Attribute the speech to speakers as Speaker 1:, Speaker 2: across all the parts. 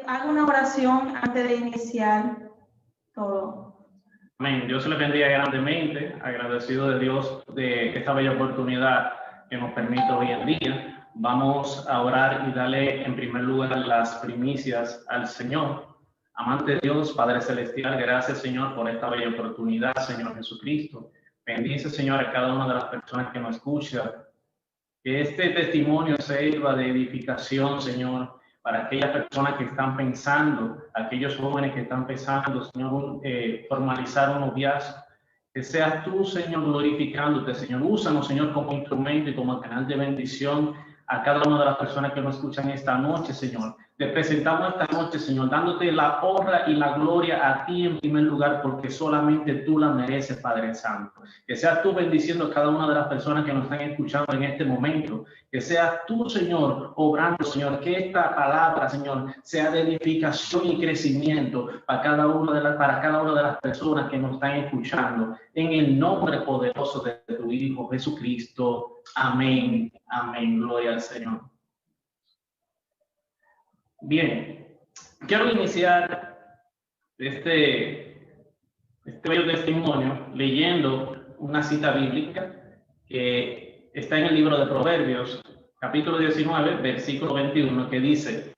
Speaker 1: haga una oración antes de iniciar todo.
Speaker 2: Amén. Dios le bendiga grandemente, agradecido de Dios de esta bella oportunidad que nos permite hoy en día. Vamos a orar y darle en primer lugar las primicias al Señor. Amante Dios, Padre Celestial, gracias Señor por esta bella oportunidad, Señor Jesucristo. Bendice Señor a cada una de las personas que nos escuchan. Que este testimonio sirva de edificación, Señor, para aquellas personas que están pensando, aquellos jóvenes que están pensando, Señor, formalizar un noviazgo. Que seas tú, Señor, glorificándote, Señor. Úsanos, Señor, como instrumento y como canal de bendición a cada una de las personas que nos escuchan esta noche, Señor. Te presentamos esta noche, Señor, dándote la honra y la gloria a ti en primer lugar, porque solamente tú la mereces, Padre Santo. Que seas tú bendiciendo a cada una de las personas que nos están escuchando en este momento. Que seas tú, Señor, obrando, Señor, que esta palabra, Señor, sea de edificación y crecimiento para cada una de las personas que nos están escuchando. En el nombre poderoso de tu Hijo Jesucristo. Amén. Amén. Gloria al Señor. Bien, quiero iniciar este bello testimonio leyendo una cita bíblica que está en el libro de Proverbios, capítulo 19, versículo 21, que dice: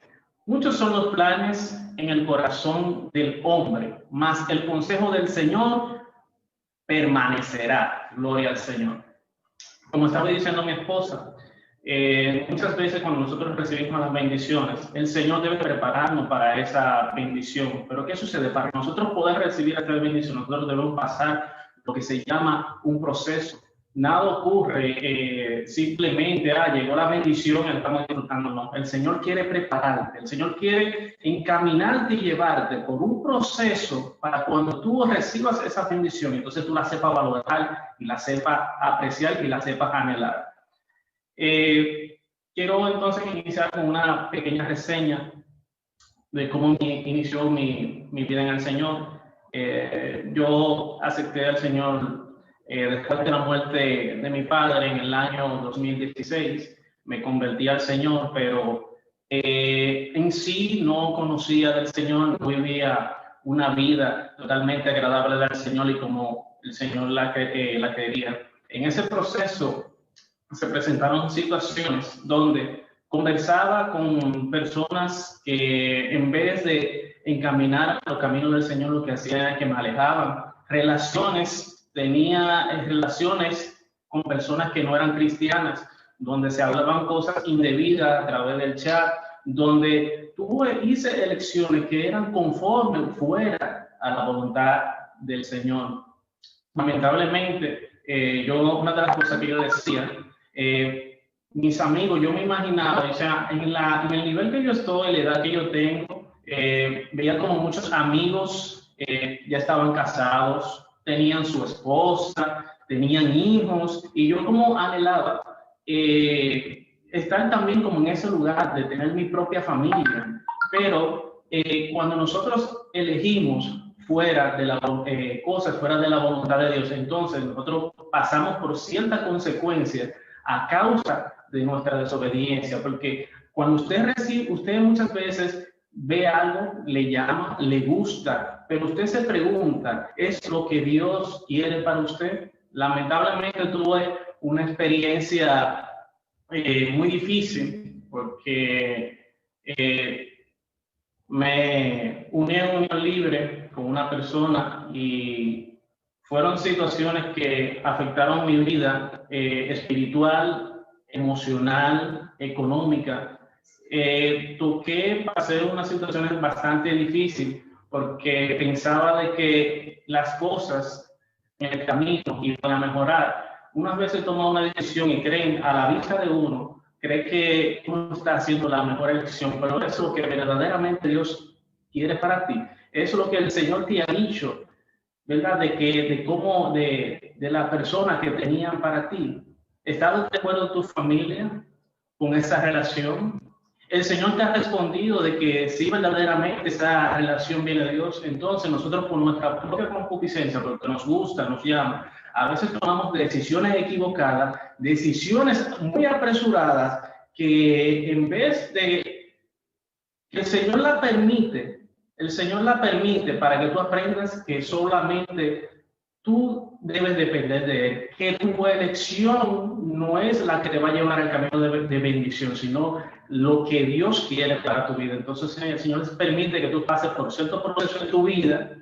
Speaker 2: muchos son los planes en el corazón del hombre, mas el consejo del Señor permanecerá. Gloria al Señor. Como estaba diciendo mi esposa, muchas veces cuando nosotros recibimos las bendiciones, el Señor debe prepararnos para esa bendición. Pero ¿qué sucede? Para nosotros poder recibir esta bendición, nosotros debemos pasar lo que se llama un proceso. Nada ocurre simplemente, llegó la bendición y estamos disfrutando. No, el Señor quiere prepararte, el Señor quiere encaminarte y llevarte por un proceso para cuando tú recibas esa bendición, entonces tú la sepas valorar y la sepas apreciar y la sepas anhelar. Quiero entonces iniciar con una pequeña reseña de cómo inició mi vida en el Señor. Yo acepté al Señor después de la muerte de mi padre en el año 2016. Me convertí al Señor, pero en sí no conocía del Señor, no vivía una vida totalmente agradable al Señor y como el Señor la quería. En ese proceso se presentaron situaciones donde conversaba con personas que en vez de encaminar los caminos del Señor, lo que hacían era que me alejaban. Tenía relaciones con personas que no eran cristianas, donde se hablaban cosas indebidas a través del chat, donde hice elecciones que eran conformes fuera a la voluntad del Señor. Lamentablemente, una de las cosas que yo decía, mis amigos, yo me imaginaba, o sea, en el nivel que yo estoy, la edad que yo tengo, veía como muchos amigos ya estaban casados, tenían su esposa, tenían hijos, y yo como anhelaba estar también como en ese lugar de tener mi propia familia. Pero cuando nosotros elegimos fuera de la voluntad de Dios, entonces nosotros pasamos por ciertas consecuencias a causa de nuestra desobediencia, porque cuando usted muchas veces ve algo, le llama, le gusta, pero usted se pregunta, ¿es lo que Dios quiere para usted? Lamentablemente tuve una experiencia muy difícil, porque me uní en unión libre con una persona y fueron situaciones que afectaron mi vida espiritual, emocional, económica. Pasé unas situaciones bastante difíciles porque pensaba de que las cosas en el camino iban a mejorar. Unas veces toma una decisión y creen a la vista de uno, cree que uno está haciendo la mejor elección, pero eso es lo que verdaderamente Dios quiere para ti. Eso es lo que el Señor te ha dicho, ¿verdad? De la persona que tenían para ti. ¿Estás de acuerdo tu familia con esa relación? El Señor te ha respondido de que si verdaderamente esa relación viene de Dios, entonces nosotros por nuestra propia concupiscencia, porque nos gusta, nos llama, a veces tomamos decisiones equivocadas, decisiones muy apresuradas, que en vez de que el Señor la permite para que tú aprendas que solamente tú debes depender de Él, que tu elección no es la que te va a llevar al camino de bendición, sino lo que Dios quiere para tu vida. Entonces el Señor permite que tú pases por ciertos procesos en tu vida,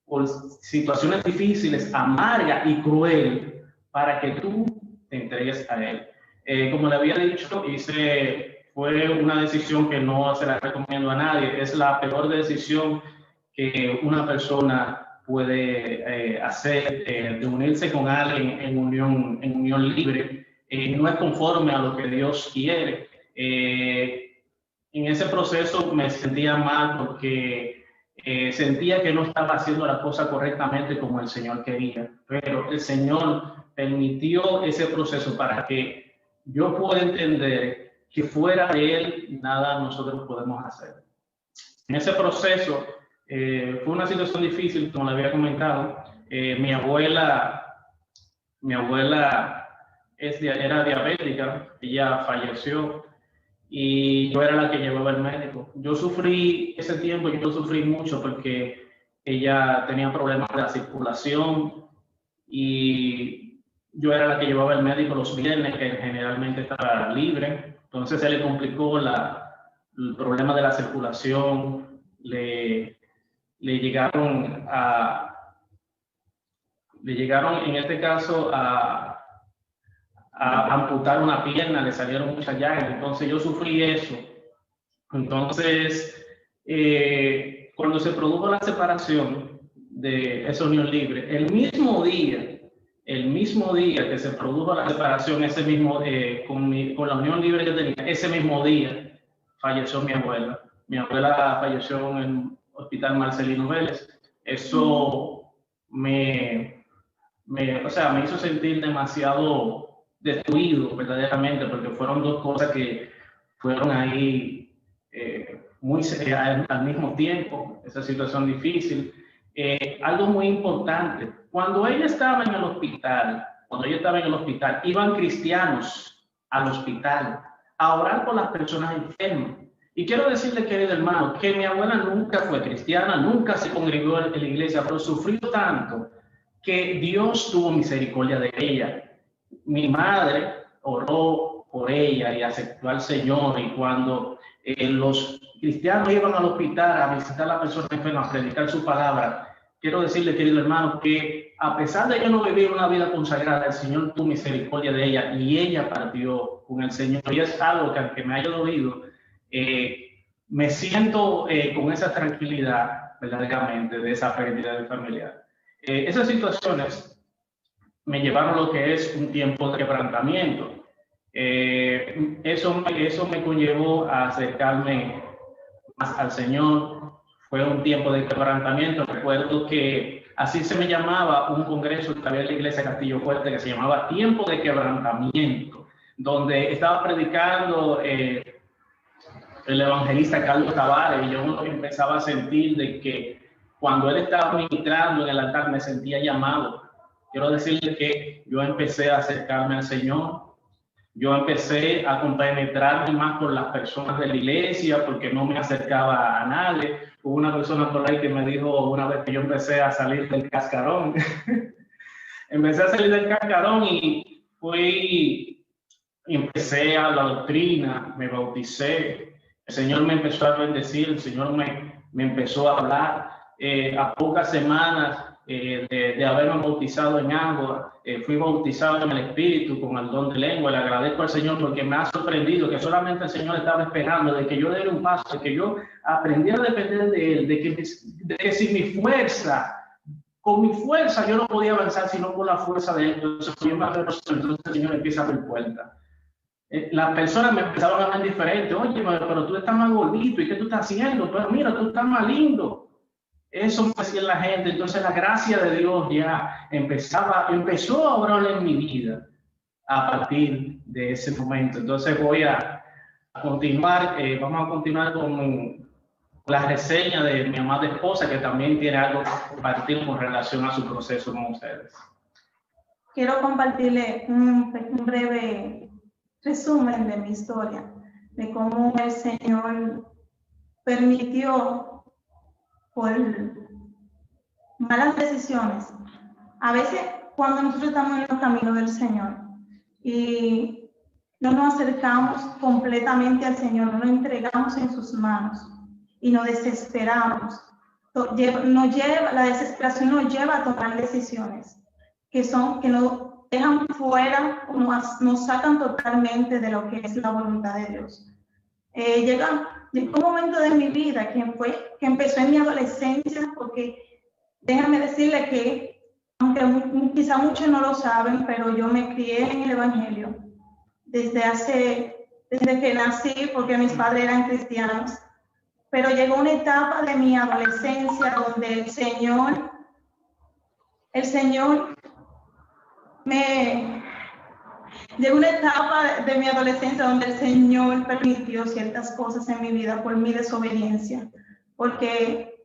Speaker 2: por situaciones difíciles, amargas y crueles, para que tú te entregues a Él. Como le había dicho, fue una decisión que no se la recomiendo a nadie. Es la peor decisión que una persona puede hacer, de unirse con alguien en unión libre. No es conforme a lo que Dios quiere. En ese proceso me sentía mal porque sentía que no estaba haciendo la cosa correctamente como el Señor quería, pero el Señor permitió ese proceso para que yo pueda entender que fuera de Él nada nosotros podemos hacer. En ese proceso fue una situación difícil, como le había comentado. Mi abuela era diabética, ella falleció y yo era la que llevaba al médico. Yo sufrí mucho porque ella tenía problemas de la circulación y yo era la que llevaba al médico los viernes, que generalmente estaba libre. Entonces se le complicó el problema de la circulación, le llegaron en este caso a amputar una pierna, le salieron muchas llagas, entonces yo sufrí eso. Entonces, cuando se produjo la separación de esa unión libre, el mismo día que se produjo la separación, con la unión libre que tenía, ese mismo día falleció mi abuela. Mi abuela falleció en el Hospital Marcelino Vélez. Eso me hizo sentir demasiado destruido verdaderamente, porque fueron dos cosas que fueron ahí al mismo tiempo, esa situación difícil. Algo muy importante, cuando ella estaba en el hospital, iban cristianos al hospital a orar por las personas enfermas. Y quiero decirle, querido hermano, que mi abuela nunca fue cristiana, nunca se congregó en la iglesia, pero sufrió tanto que Dios tuvo misericordia de ella. Mi madre oró por ella y aceptó al Señor, y cuando los cristianos iban al hospital a visitar a la persona enferma, a predicar su palabra, quiero decirle, querido hermano, que a pesar de que no vivir una vida consagrada, el Señor tuvo misericordia de ella y ella partió con el Señor. Y es algo que, aunque me haya dolido, me siento con esa tranquilidad verdaderamente de esa pérdida de familiar. Esas situaciones me llevaron a lo que es un tiempo de quebrantamiento. Eso me conllevó a acercarme más al Señor. Fue un tiempo de quebrantamiento. Recuerdo que así se me llamaba un congreso que había en la iglesia Castillo Fuerte, que se llamaba Tiempo de Quebrantamiento, donde estaba predicando el evangelista Carlos Tavares, y yo empezaba a sentir de que cuando él estaba ministrando en el altar me sentía llamado. Quiero decirle que yo empecé a acercarme al Señor, yo empecé a compenetrarme más con las personas de la iglesia, porque no me acercaba a nadie. Hubo una persona por ahí que me dijo una vez que yo empecé a salir del cascarón. Empecé a salir del cascarón y empecé a la doctrina, me bauticé. El Señor me empezó a bendecir, el Señor me empezó a hablar. A pocas semanas de haberme bautizado en agua, fui bautizado en el Espíritu con el don de lengua. Le agradezco al Señor porque me ha sorprendido que solamente el Señor estaba esperando de que yo diera un paso, de que yo aprendiera a depender de Él, de que si con mi fuerza yo no podía avanzar, sino con la fuerza de Él. Entonces el Señor empieza a abrir puertas. Las personas me empezaron a ver diferente. Oye, pero tú estás más gordito, ¿y qué tú estás haciendo? Pero mira, tú estás más lindo. Eso me decía la gente. Entonces la gracia de Dios ya empezó a obrar en mi vida a partir de ese momento. Entonces vamos a continuar con la reseña de mi amada esposa, que también tiene algo que compartir con relación a su proceso con ustedes.
Speaker 1: Quiero compartirle un breve resumen de mi historia, de cómo el Señor permitió por malas decisiones. A veces cuando nosotros estamos en los caminos del Señor y no nos acercamos completamente al Señor, no nos entregamos en sus manos y nos desesperamos, la desesperación nos lleva a tomar decisiones que nos dejan fuera o nos sacan totalmente de lo que es la voluntad de Dios. Llegó un momento de mi vida que empezó en mi adolescencia, porque déjame decirle que, aunque quizá muchos no lo saben, pero yo me crié en el Evangelio desde que nací, porque mis padres eran cristianos. Pero llegó una etapa de mi adolescencia donde el Señor llegó una etapa de mi adolescencia donde el Señor permitió ciertas cosas en mi vida por mi desobediencia, porque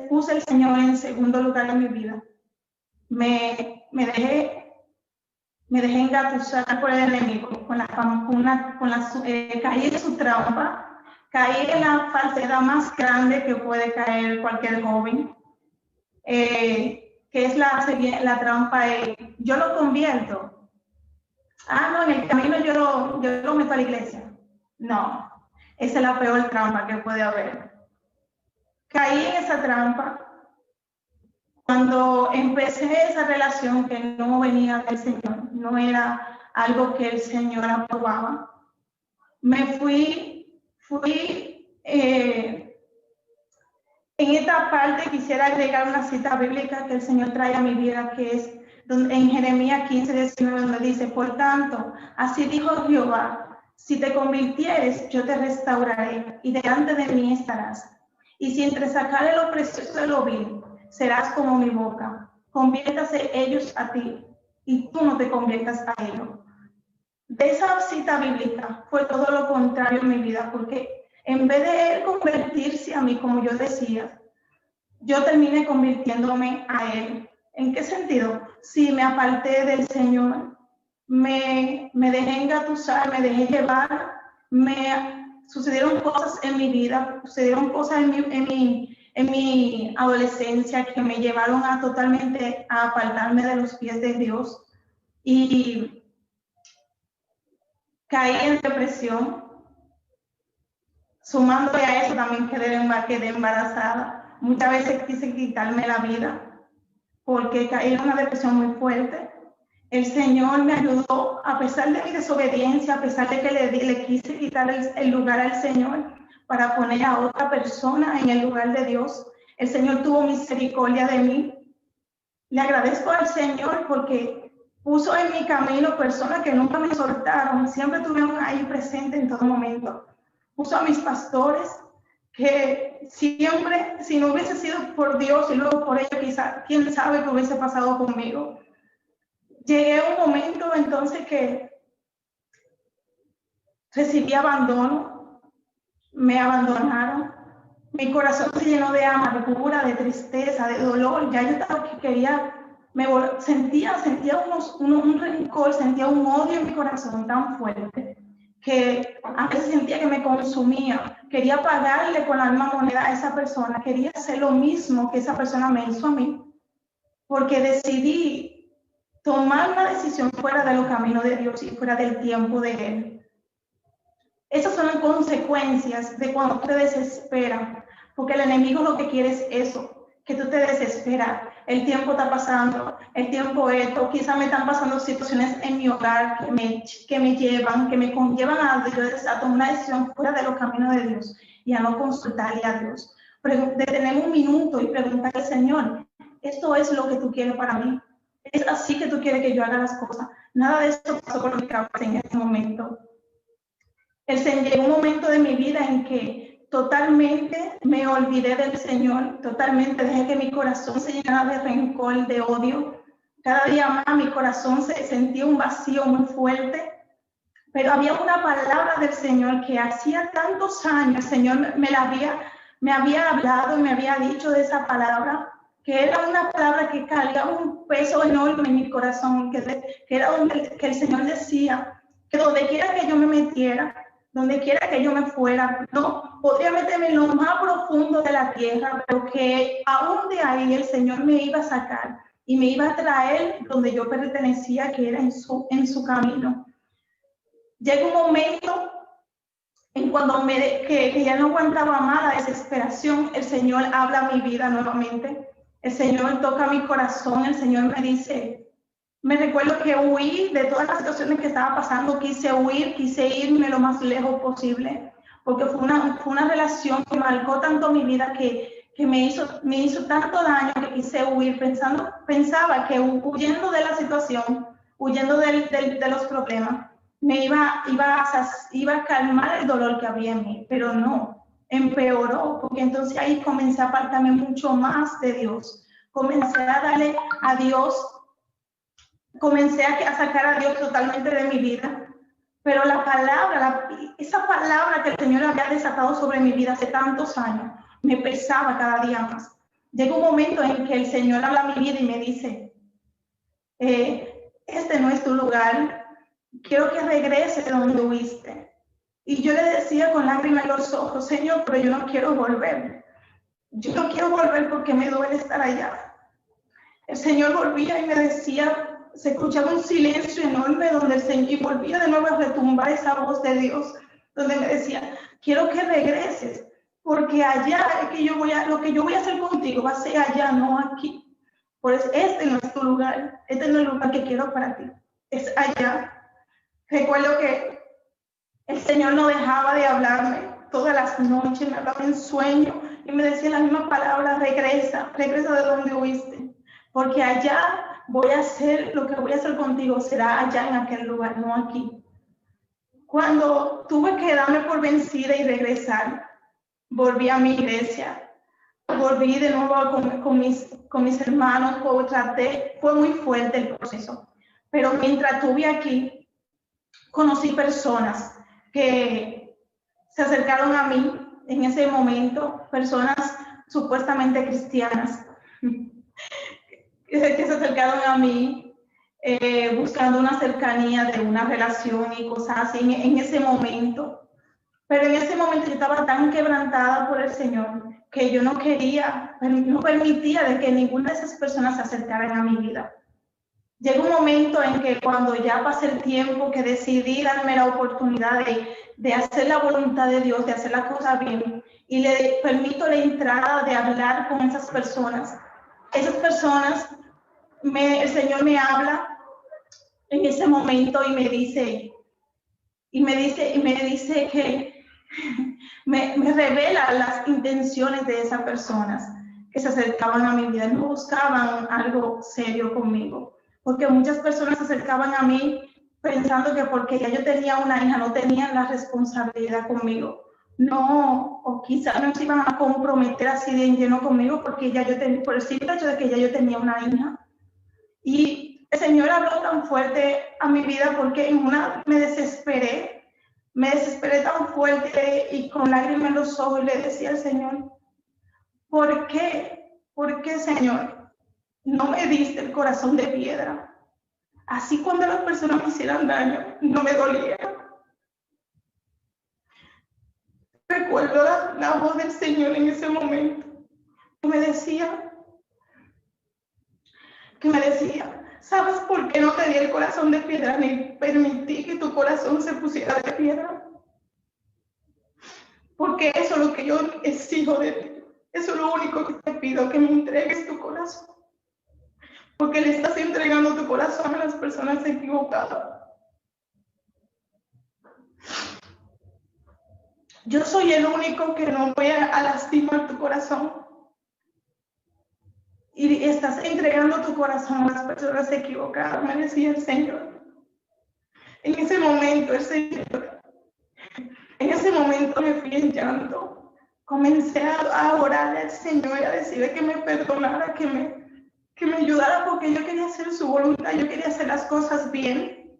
Speaker 1: puse al Señor en segundo lugar en mi vida. Me dejé engatusar por el enemigo, caí en su trampa. Caí en la falsedad más grande que puede caer cualquier joven, que es la trampa de yo lo convierto. No, en el camino yo lo meto a la iglesia. No, esa es la peor trampa que puede haber. Caí en esa trampa cuando empecé esa relación que no venía del Señor, no era algo que el Señor aprobaba. Me fui en esta parte quisiera agregar una cita bíblica que el Señor trae a mi vida, que es en Jeremías 15:19, donde dice: por tanto, así dijo Jehová, si te convirtieres, yo te restauraré, y delante de mí estarás. Y si entresacare lo precioso de lo vil, serás como mi boca. Conviértase ellos a ti, y tú no te conviertas a ellos. De esa cita bíblica fue todo lo contrario en mi vida, porque en vez de él convertirse a mí, como yo decía, yo terminé convirtiéndome a él. ¿En qué sentido? Si me aparté del Señor, me dejé engatusar, me dejé llevar, sucedieron cosas en mi vida, sucedieron cosas en mi adolescencia que me llevaron totalmente a apartarme de los pies de Dios, y caí en depresión. Sumándole a eso, también quedé embarazada. Muchas veces quise quitarme la vida porque caí en una depresión muy fuerte. El Señor me ayudó, a pesar de mi desobediencia, a pesar de que le quise quitar el lugar al Señor para poner a otra persona en el lugar de Dios. El Señor tuvo misericordia de mí. Le agradezco al Señor porque puso en mi camino personas que nunca me soltaron, siempre estuvieron ahí presentes en todo momento. Puso a mis pastores que siempre, si no hubiese sido por Dios y luego por ellos, quizá, quién sabe qué hubiese pasado conmigo. Llegué a un momento entonces que recibí abandono, me abandonaron, mi corazón se llenó de amargura, de tristeza, de dolor. Ya yo estaba que quería, sentía un rencor, sentía un odio en mi corazón tan fuerte que a veces sentía que me consumía. Quería pagarle con la misma moneda a esa persona, quería hacer lo mismo que esa persona me hizo a mí, porque decidí tomar una decisión fuera de los caminos de Dios y fuera del tiempo de Él. Esas son las consecuencias de cuando te desesperas, porque el enemigo lo que quiere es eso, que tú te desesperas. El tiempo está pasando, el tiempo esto, quizás me están pasando situaciones en mi hogar que me conllevan a tomar una decisión fuera de los caminos de Dios y a no consultarle a Dios. Detener un minuto y preguntarle: Señor, ¿esto es lo que tú quieres para mí? ¿Es así que tú quieres que yo haga las cosas? Nada de esto pasó por mi cabeza en ese momento. Llegó un momento de mi vida en que totalmente me olvidé del Señor, totalmente dejé que mi corazón se llenara de rencor, de odio. Cada día más mi corazón sentía un vacío muy fuerte, pero había una palabra del Señor que hacía tantos años el Señor me había hablado y me había dicho de esa palabra, que era una palabra que cargaba un peso enorme en mi corazón, que era que el Señor decía que donde quiera que yo me metiera, donde quiera que yo me fuera, no podría meterme en lo más profundo de la tierra, pero que aún de ahí el Señor me iba a sacar y me iba a traer donde yo pertenecía, que era en su camino. Llega un momento en cuando que ya no aguantaba más la desesperación, el Señor habla a mi vida nuevamente, el Señor toca mi corazón, el Señor me dice, me recuerdo que huí de todas las situaciones que estaba pasando, quise huir, quise irme lo más lejos posible, porque fue una relación que marcó tanto mi vida que me hizo tanto daño que quise huir, pensaba que huyendo de la situación, huyendo de los problemas, me iba a calmar el dolor que había en mí, pero no, empeoró, porque entonces ahí comencé a apartarme mucho más de Dios, comencé a darle a Dios, comencé a sacar a Dios totalmente de mi vida, pero esa palabra que el Señor había desatado sobre mi vida hace tantos años, me pesaba cada día más. Llega un momento en que el Señor habla a mi vida y me dice, este no es tu lugar, quiero que regreses de donde huiste. Y yo le decía con lágrimas en los ojos, Señor, pero yo no quiero volver. Yo no quiero volver porque me duele estar allá. El Señor volvía y me decía, se escuchaba un silencio enorme donde el Señor, y volvía de nuevo a retumbar esa voz de Dios, donde me decía, quiero que regreses, porque allá es que lo que yo voy a hacer contigo va a ser allá, no aquí. Por eso este no es tu lugar, este no es el lugar que quiero para ti, es allá. Recuerdo que el Señor no dejaba de hablarme todas las noches, me hablaba en sueño y me decía la misma palabra, regresa de donde huiste, porque allá voy a hacer, lo que voy a hacer contigo será allá en aquel lugar, no aquí. Cuando tuve que darme por vencida y regresar, volví a mi iglesia, volví de nuevo con mis hermanos, fue muy fuerte el proceso, pero mientras estuve aquí, conocí personas que se acercaron a mí en ese momento, personas supuestamente cristianas, que se acercaron a mí buscando una cercanía de una relación y cosas así en ese momento. Pero en ese momento yo estaba tan quebrantada por el Señor que yo no permitía de que ninguna de esas personas se acercaran a mi vida. Llegó un momento en que cuando ya pasé el tiempo, que decidí darme la oportunidad de hacer la voluntad de Dios, de hacer la cosa bien, y le permito la entrada de hablar con esas personas. Esas personas, el Señor me habla en ese momento y me dice que me revela las intenciones de esas personas que se acercaban a mi vida, no buscaban algo serio conmigo, porque muchas personas se acercaban a mí pensando que porque ya yo tenía una hija no tenían la responsabilidad conmigo, no, o quizás no se iban a comprometer así de lleno conmigo porque por el simple hecho de que ya yo tenía una hija. Y el Señor habló tan fuerte a mi vida porque en una me desesperé tan fuerte y con lágrimas en los ojos y le decía al Señor, ¿por qué? ¿Por qué, Señor? No me diste el corazón de piedra. Así cuando las personas me hicieran daño, no me dolía. Recuerdo la voz del Señor en ese momento, que me decía, ¿sabes por qué no te di el corazón de piedra ni permití que tu corazón se pusiera de piedra? Porque eso es lo que yo exijo de ti. Eso es lo único que te pido, que me entregues tu corazón. Porque le estás entregando tu corazón a las personas equivocadas. Yo soy el único que no voy a lastimar tu corazón. Y estás entregando tu corazón a las personas equivocadas, me decía el Señor. En ese momento, me fui en llanto. Comencé a orarle al Señor y a decirle que me perdonara, que me ayudara, porque yo quería hacer su voluntad, yo quería hacer las cosas bien,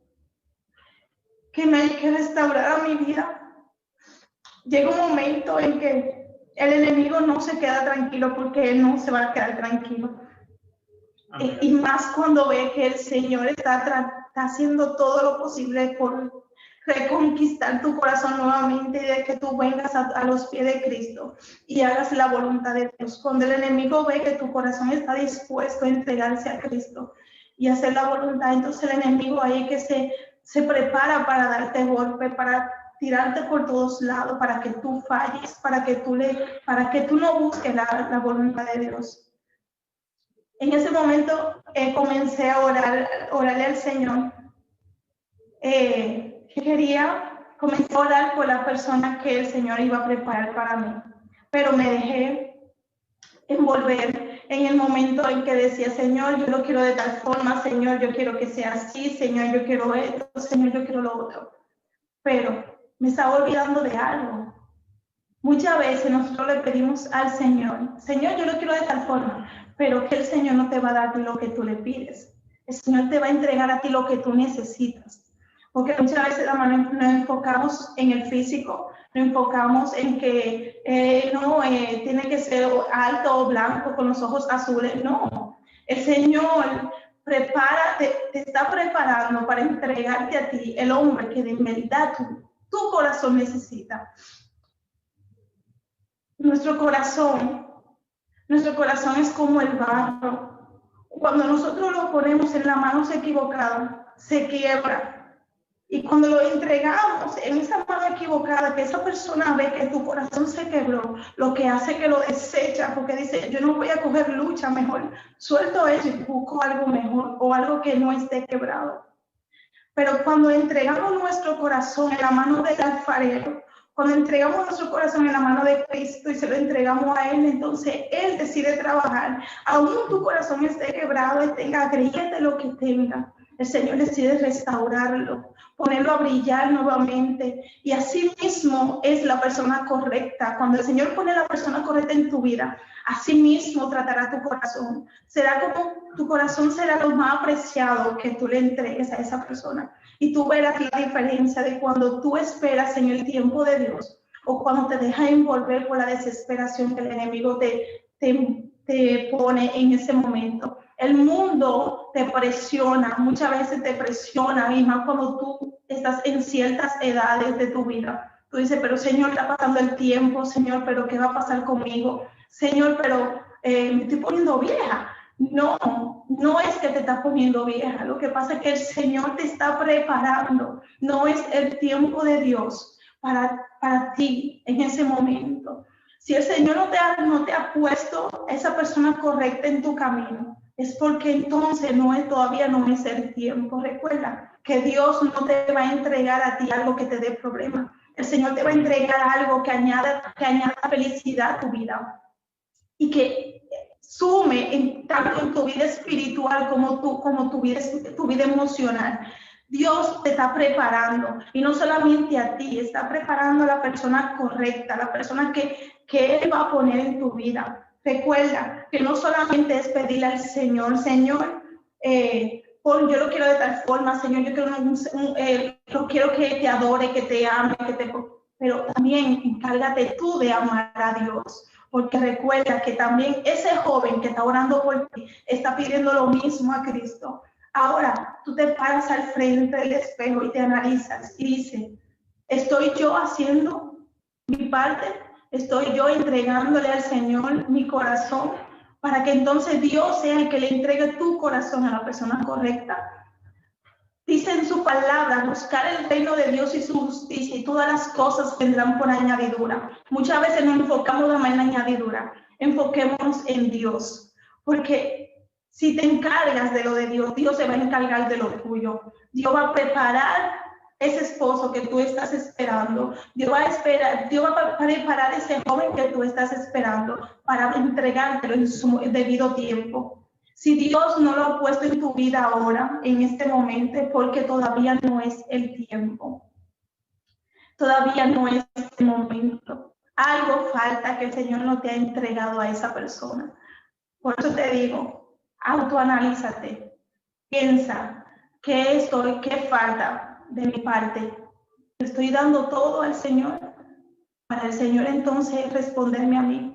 Speaker 1: que restaurara mi vida. Llega un momento en que el enemigo no se queda tranquilo, porque él no se va a quedar tranquilo. Y más cuando ve que el Señor está haciendo todo lo posible por reconquistar tu corazón nuevamente y de que tú vengas a los pies de Cristo y hagas la voluntad de Dios. Cuando el enemigo ve que tu corazón está dispuesto a entregarse a Cristo y hacer la voluntad, entonces el enemigo ahí que se prepara para darte golpe, para tirarte por todos lados, para que tú falles, para que tú no busques la voluntad de Dios. En ese momento comencé a orarle al Señor. Comencé a orar por la persona que el Señor iba a preparar para mí, pero me dejé envolver en el momento en que decía, Señor, yo lo quiero de tal forma, Señor, yo quiero que sea así, Señor, yo quiero esto, Señor, yo quiero lo otro. Pero me estaba olvidando de algo. Muchas veces nosotros le pedimos al Señor, Señor, yo lo quiero de tal forma, pero que el Señor no te va a dar a ti lo que tú le pides. El Señor te va a entregar a ti lo que tú necesitas. Porque muchas veces nos enfocamos en el físico, nos enfocamos en que tiene que ser alto o blanco con los ojos azules. No, el Señor te está preparando para entregarte a ti el hombre que de verdad tu corazón necesita. Nuestro corazón es como el barro. Cuando nosotros lo ponemos en las manos equivocadas, se quiebra. Y cuando lo entregamos en esa mano equivocada, que esa persona ve que tu corazón se quebró, lo que hace que lo desecha, porque dice, yo no voy a coger lucha, mejor suelto eso y busco algo mejor o algo que no esté quebrado. Pero cuando entregamos nuestro corazón en la mano del alfarero, cuando entregamos nuestro corazón en la mano de Cristo y se lo entregamos a Él, entonces Él decide trabajar. Aún tu corazón esté quebrado, tenga grietas, lo que tenga, el Señor decide restaurarlo, ponerlo a brillar nuevamente. Y así mismo es la persona correcta. Cuando el Señor pone la persona correcta en tu vida, así mismo tratará tu corazón. Será como tu corazón será lo más apreciado que tú le entregues a esa persona. Y tú verás la diferencia de cuando tú esperas en el tiempo de Dios o cuando te dejas envolver por la desesperación que el enemigo te pone en ese momento. El mundo te presiona, muchas veces te presiona, y más cuando tú estás en ciertas edades de tu vida. Tú dices, pero Señor, está pasando el tiempo, Señor, pero ¿qué va a pasar conmigo? Señor, pero me estoy poniendo vieja. No es que te estás poniendo vieja, lo que pasa es que el Señor te está preparando. No es el tiempo de Dios para ti en ese momento. Si el Señor no te ha puesto esa persona correcta en tu camino, es porque entonces todavía no es el tiempo. Recuerda que Dios no te va a entregar a ti algo que te dé problema. El Señor te va a entregar algo que añada felicidad a tu vida y que sume tanto en tu vida espiritual como tu vida emocional. Dios te está preparando, y no solamente a ti, está preparando a la persona correcta, la persona que Él va a poner en tu vida. Recuerda que no solamente es pedirle al Señor, Señor, yo lo quiero de tal forma, Señor, yo quiero que te adore, que te ame, pero también encárgate tú de amar a Dios. Porque recuerda que también ese joven que está orando por ti está pidiendo lo mismo a Cristo. Ahora tú te paras al frente del espejo y te analizas y dices, ¿estoy yo haciendo mi parte? ¿Estoy yo entregándole al Señor mi corazón para que entonces Dios sea el que le entregue tu corazón a la persona correcta? Dice en su palabra, buscar el reino de Dios y su justicia, y todas las cosas vendrán por añadidura. Muchas veces nos enfocamos en la añadidura. Enfoquémonos en Dios, porque si te encargas de lo de Dios, Dios se va a encargar de lo tuyo. Dios va a preparar ese esposo que tú estás esperando. Dios va a preparar ese joven que tú estás esperando para entregártelo en su debido tiempo. Si Dios no lo ha puesto en tu vida ahora, en este momento, porque todavía no es el tiempo. Todavía no es el momento. Algo falta que el Señor no te ha entregado a esa persona. Por eso te digo, autoanalízate. Piensa, ¿qué falta de mi parte? ¿Estoy dando todo al Señor? Para el Señor entonces responderme a mí.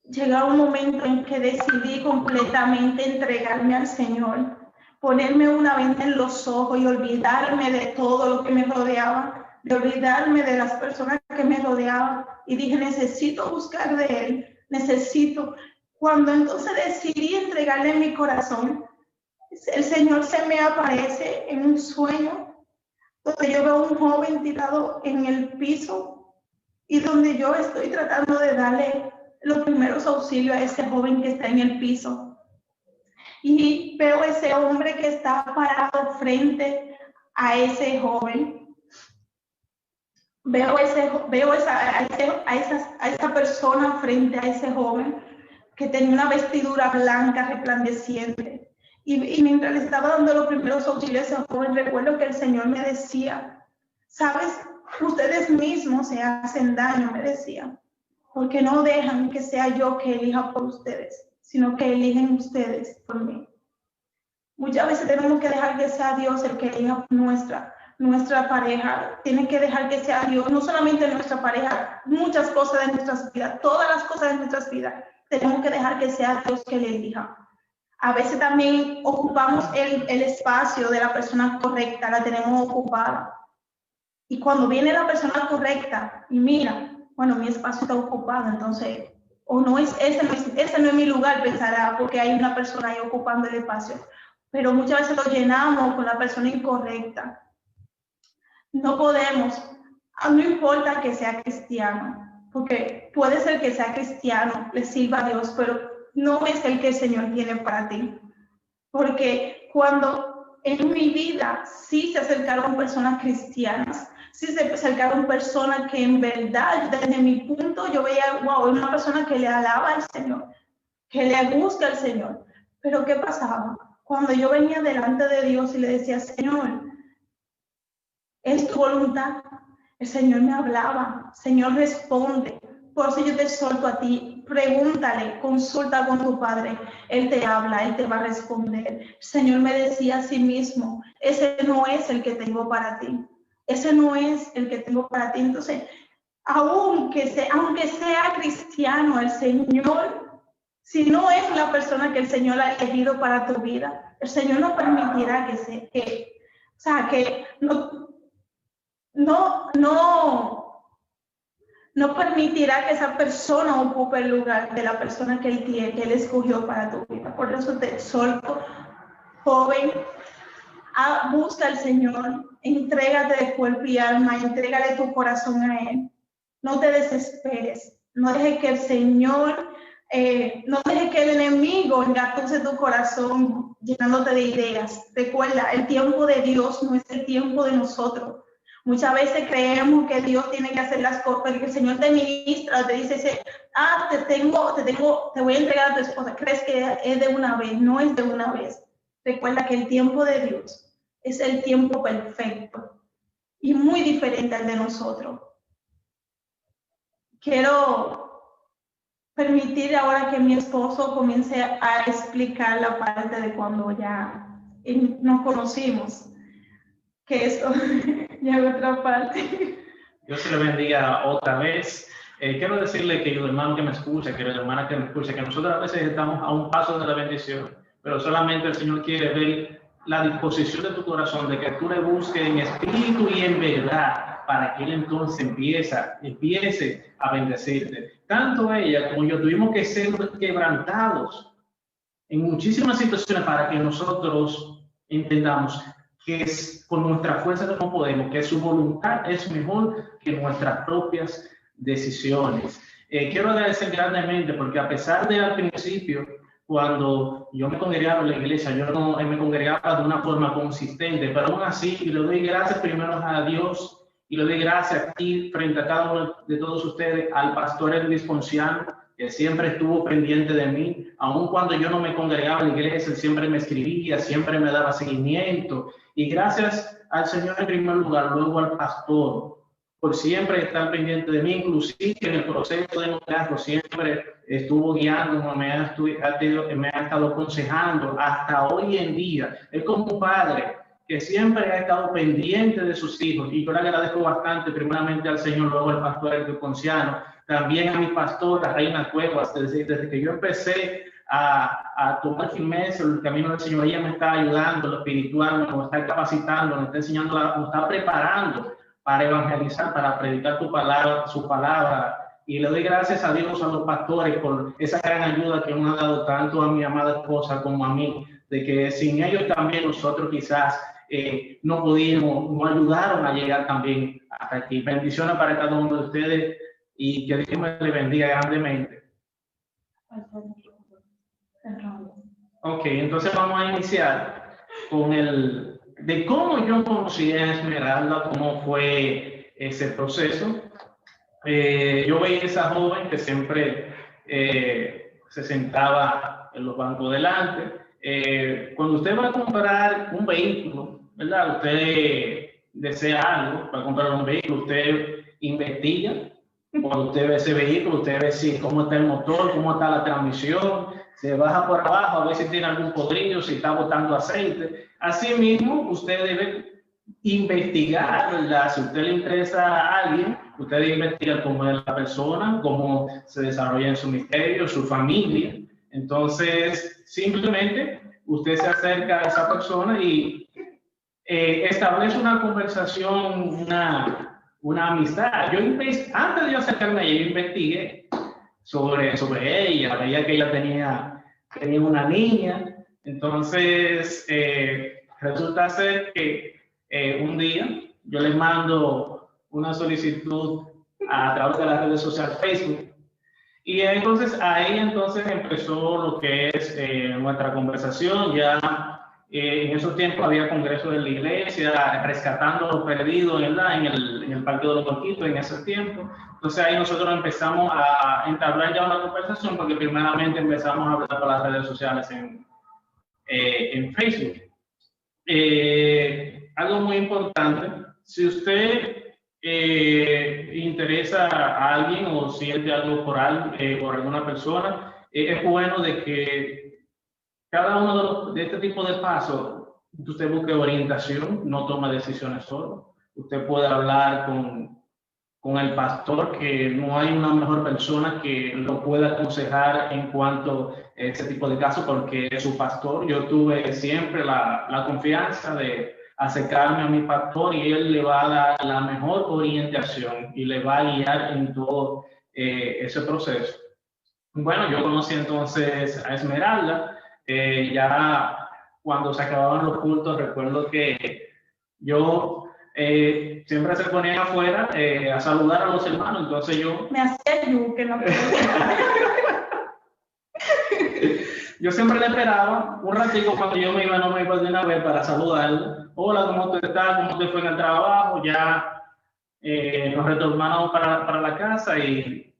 Speaker 1: Llegó un momento en que decidí completamente entregarme al Señor, ponerme una venda en los ojos y olvidarme de todo lo que me rodeaba, de olvidarme de las personas que me rodeaban. Y dije, necesito buscar de Él, necesito. Cuando entonces decidí entregarle mi corazón, el Señor se me aparece en un sueño donde yo veo a un joven tirado en el piso y donde yo estoy tratando de darle los primeros auxilios a ese joven que está en el piso. Y veo ese hombre que está parado frente a ese joven. Veo a esa persona frente a ese joven que tenía una vestidura blanca resplandeciente. Y mientras le estaba dando los primeros auxilios a ese joven, recuerdo que el Señor me decía, ¿sabes? Ustedes mismos se hacen daño, me decía, porque no dejan que sea yo que elija por ustedes, sino que eligen ustedes por mí. Muchas veces tenemos que dejar que sea Dios el que elija nuestra pareja. Tiene que dejar que sea Dios, no solamente nuestra pareja, muchas cosas de nuestras vidas, todas las cosas de nuestras vidas, tenemos que dejar que sea Dios que le elija. A veces también ocupamos el espacio de la persona correcta, la tenemos ocupada. Y cuando viene la persona correcta y mira, bueno, mi espacio está ocupado, entonces, o no es, ese no es mi lugar, pensará, porque hay una persona ahí ocupando el espacio. Pero muchas veces lo llenamos con la persona incorrecta. No podemos, no importa que sea cristiano, porque puede ser que sea cristiano, le sirva a Dios, pero no es el que el Señor tiene para ti. Porque cuando en mi vida sí se acercaron personas cristianas, sí se acercaron personas que en verdad, desde mi punto, yo veía, wow, es una persona que le alaba al Señor, que le busca al Señor. Pero ¿qué pasaba? Cuando yo venía delante de Dios y le decía, Señor, es tu voluntad, el Señor me hablaba, Señor responde. Por eso yo te exhorto a ti, pregúntale, consulta con tu Padre, Él te habla, Él te va a responder. El Señor me decía a sí mismo, ese no es el que tengo para ti, ese no es el que tengo para ti. Entonces, aunque sea cristiano, el Señor, si no es la persona que el Señor ha elegido para tu vida, el Señor no permitirá que no permitirá que esa persona ocupe el lugar de la persona que Él escogió para tu vida. Por eso te exhorto, joven, busca al Señor, entrégate de cuerpo y alma, entrégale tu corazón a Él. No te desesperes, no dejes que el Señor, no dejes que el enemigo engatuse tu corazón llenándote de ideas. Recuerda, el tiempo de Dios no es el tiempo de nosotros. Muchas veces creemos que Dios tiene que hacer las cosas, que el Señor te ministra, te dice, te voy a entregar a tu esposa. ¿Crees que es de una vez? No es de una vez. Recuerda que el tiempo de Dios es el tiempo perfecto y muy diferente al de nosotros. Quiero permitir ahora que mi esposo comience a explicar la parte de cuando ya nos conocimos, que eso ya es otra parte.
Speaker 2: Dios se le bendiga otra vez. Quiero decirle, querido hermano que me escucha, querida hermana que me escucha, que nosotros a veces estamos a un paso de la bendición, pero solamente el Señor quiere ver la disposición de tu corazón, de que tú le busques en espíritu y en verdad, para que Él entonces empiece a bendecirte. Tanto ella como yo tuvimos que ser quebrantados en muchísimas situaciones para que nosotros entendamos que es con nuestra fuerza que no podemos, que su voluntad es mejor que nuestras propias decisiones. Quiero agradecer grandemente porque a pesar de al principio, cuando yo me congregaba en la iglesia, yo no me congregaba de una forma consistente, pero aún así le doy gracias primero a Dios y le doy gracias aquí frente a cada uno de todos ustedes, al pastor Elvis Ponciano, que siempre estuvo pendiente de mí, aun cuando yo no me congregaba en la iglesia, él siempre me escribía, siempre me daba seguimiento. Y gracias al Señor en primer lugar, luego al pastor, por siempre estar pendiente de mí, inclusive en el proceso de noviazgo, siempre estuvo guiando, me ha estado aconsejando hasta hoy en día. Es como un padre que siempre ha estado pendiente de sus hijos, y yo le agradezco bastante, primeramente al Señor, luego al pastor Elvis Ponciano, también a mi pastor, la Reina Cuevas, desde que yo empecé a tomar firmeza el camino del Señor. Ella me está ayudando en lo espiritual, me está capacitando, me está enseñando, me está preparando para evangelizar, para predicar tu palabra, su palabra. Y le doy gracias a Dios, a los pastores, por esa gran ayuda que nos ha dado tanto a mi amada esposa como a mí, de que sin ellos también nosotros quizás no pudimos, no ayudaron a llegar también hasta aquí. Bendiciones para cada uno de ustedes y que Dios me le bendiga grandemente. Ok, entonces vamos a iniciar con de cómo yo conocí a Esmeralda, cómo fue ese proceso. Yo veía a esa joven que siempre se sentaba en los bancos delante. Cuando usted va a comprar un vehículo, ¿verdad? Usted desea algo para comprar un vehículo, usted investiga. Cuando usted ve ese vehículo, usted ve cómo está el motor, cómo está la transmisión, se baja por abajo a ver si tiene algún podrillo, si está botando aceite. Asimismo, usted debe investigar, ¿verdad? Si a usted le interesa a alguien, usted debe investigar cómo es la persona, cómo se desarrolla en su ministerio, su familia. Entonces, simplemente usted se acerca a esa persona y establece una conversación, una amistad. Antes de yo acercarme a ella, yo investigué sobre ella, veía que ella tenía una niña. Entonces, resulta ser que un día yo le mando una solicitud a través de las redes sociales Facebook. Y entonces ahí empezó lo que es nuestra conversación. Ya en esos tiempos había congresos de la iglesia, rescatando los perdidos, ¿verdad? En el Parque de los Coquitos en ese tiempo. Entonces ahí nosotros empezamos a entablar ya una conversación, porque primeramente empezamos a hablar por las redes sociales en Facebook. Algo muy importante, si usted interesa a alguien o siente algo por alguna persona, es bueno de que cada uno de este tipo de pasos usted busque orientación, no tome decisiones solo. Usted puede hablar con el pastor, que no hay una mejor persona que lo pueda aconsejar en cuanto a este tipo de casos, porque es su pastor. Yo tuve siempre la confianza de acercarme a mi pastor y él le va a dar la mejor orientación y le va a guiar en todo ese proceso. Bueno, yo conocí entonces a Esmeralda. Ya cuando se acababan los cultos, recuerdo que yo siempre se ponía afuera a saludar a los hermanos, entonces yo...
Speaker 1: Me hacía que no
Speaker 2: Yo siempre le esperaba un ratito cuando yo me iba, no me iba de una vez para saludarle. Hola, ¿cómo te estás? ¿Cómo te fue en el trabajo? Ya nos retornamos para la casa y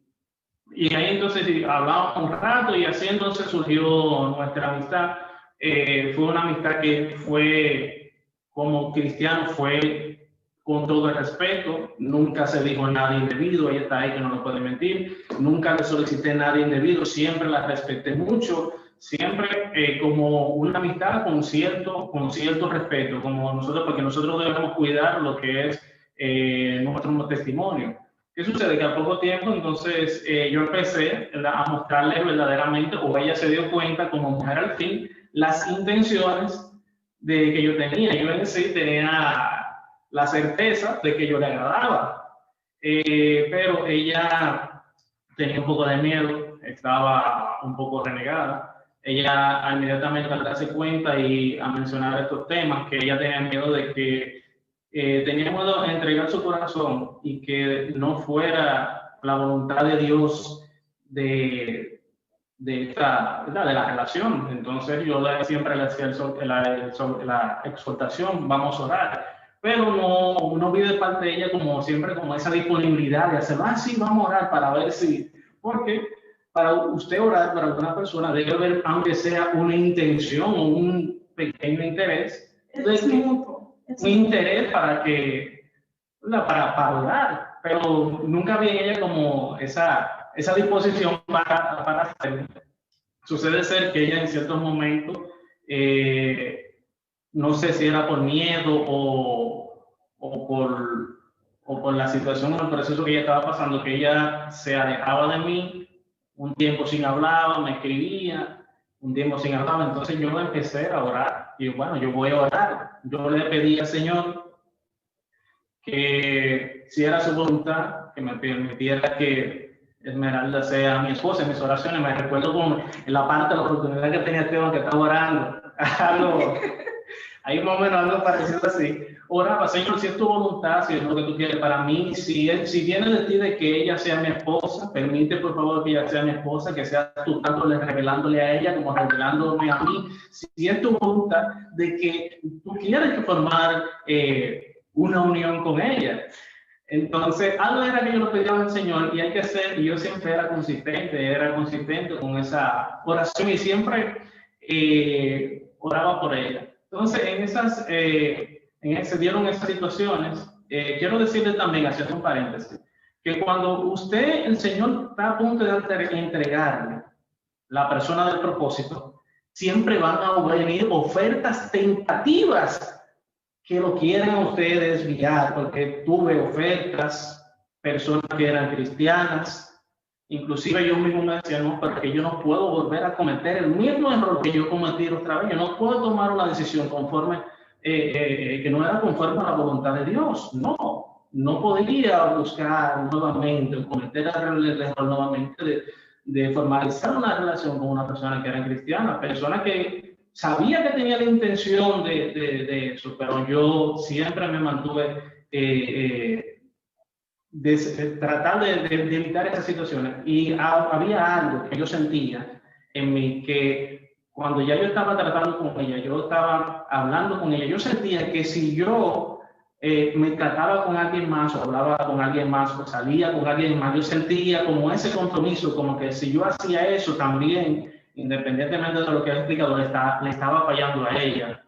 Speaker 2: ahí entonces hablamos un rato y así entonces surgió nuestra amistad. Fue una amistad que fue, como cristiano, fue con todo el respeto. Nunca se dijo nada indebido, ella está ahí que no lo puede mentir. Nunca le solicité nada indebido, siempre la respeté mucho. Siempre como una amistad con cierto respeto, como nosotros, porque nosotros debemos cuidar lo que es nuestro testimonio. ¿Qué sucede? Que a poco tiempo, entonces, yo empecé a mostrarle verdaderamente, o ella se dio cuenta como mujer al fin, las intenciones de que yo tenía. Yo en sí tenía la certeza de que yo le agradaba, pero ella tenía un poco de miedo, estaba un poco renegada. Ella inmediatamente al darse cuenta y a mencionar estos temas, que ella tenía miedo de que tenía miedo de entregar su corazón y que no fuera la voluntad de Dios de la relación. Entonces yo siempre le hacía la exhortación, vamos a orar. Pero no vi de parte de ella como siempre como esa disponibilidad de hacer, sí, vamos a orar para ver si, porque para usted orar para alguna persona debe haber, aunque sea una intención o un pequeño interés, un interés para orar, pero nunca vi en ella como esa disposición para hacerlo. Sucede ser que ella en ciertos momentos, no sé si era por miedo o por la situación o el proceso que ella estaba pasando, que ella se alejaba de mí un tiempo sin hablar, me escribía un tiempo sin hablar. Entonces yo empecé a orar. Y bueno, yo voy a orar. Yo le pedí al Señor que si era su voluntad, que me permitiera que Esmeralda sea mi esposa. En mis oraciones me recuerdo como en la parte de la oportunidad que tenía Esteban, que estaba orando. Hay un momento algo parecido así. Oraba, Señor, si es tu voluntad, si es lo que tú quieres para mí, si viene de ti de que ella sea mi esposa, permite por favor que ella sea mi esposa, que sea tú tanto revelándole a ella como revelándome a mí. Si es tu voluntad de que tú quieres formar una unión con ella. Entonces, algo era que yo lo pedía al Señor y hay que ser, y yo siempre era consistente con esa oración y siempre oraba por ella. Entonces, se dieron esas situaciones. Quiero decirle también, haciendo un paréntesis, que cuando el Señor está a punto de entregarle la persona del propósito, siempre van a venir ofertas tentativas que lo quieren a ustedes desviar, porque tuve ofertas, personas que eran cristianas, inclusive yo mismo me decía, no, pero que yo no puedo volver a cometer el mismo error que yo cometí otra vez, yo no puedo tomar una decisión conforme, que no era conforme a la voluntad de Dios, no podía buscar nuevamente o cometer el error nuevamente de formalizar una relación con una persona que era cristiana, persona que sabía que tenía la intención de eso, pero yo siempre me mantuve tratar de evitar esas situaciones. Y había algo que yo sentía en mí, que cuando ya yo estaba tratando con ella, yo estaba hablando con ella, yo sentía que si yo me trataba con alguien más, o hablaba con alguien más, o salía con alguien más, yo sentía como ese compromiso, como que si yo hacía eso también, independientemente de lo que he explicado, le estaba fallando a ella.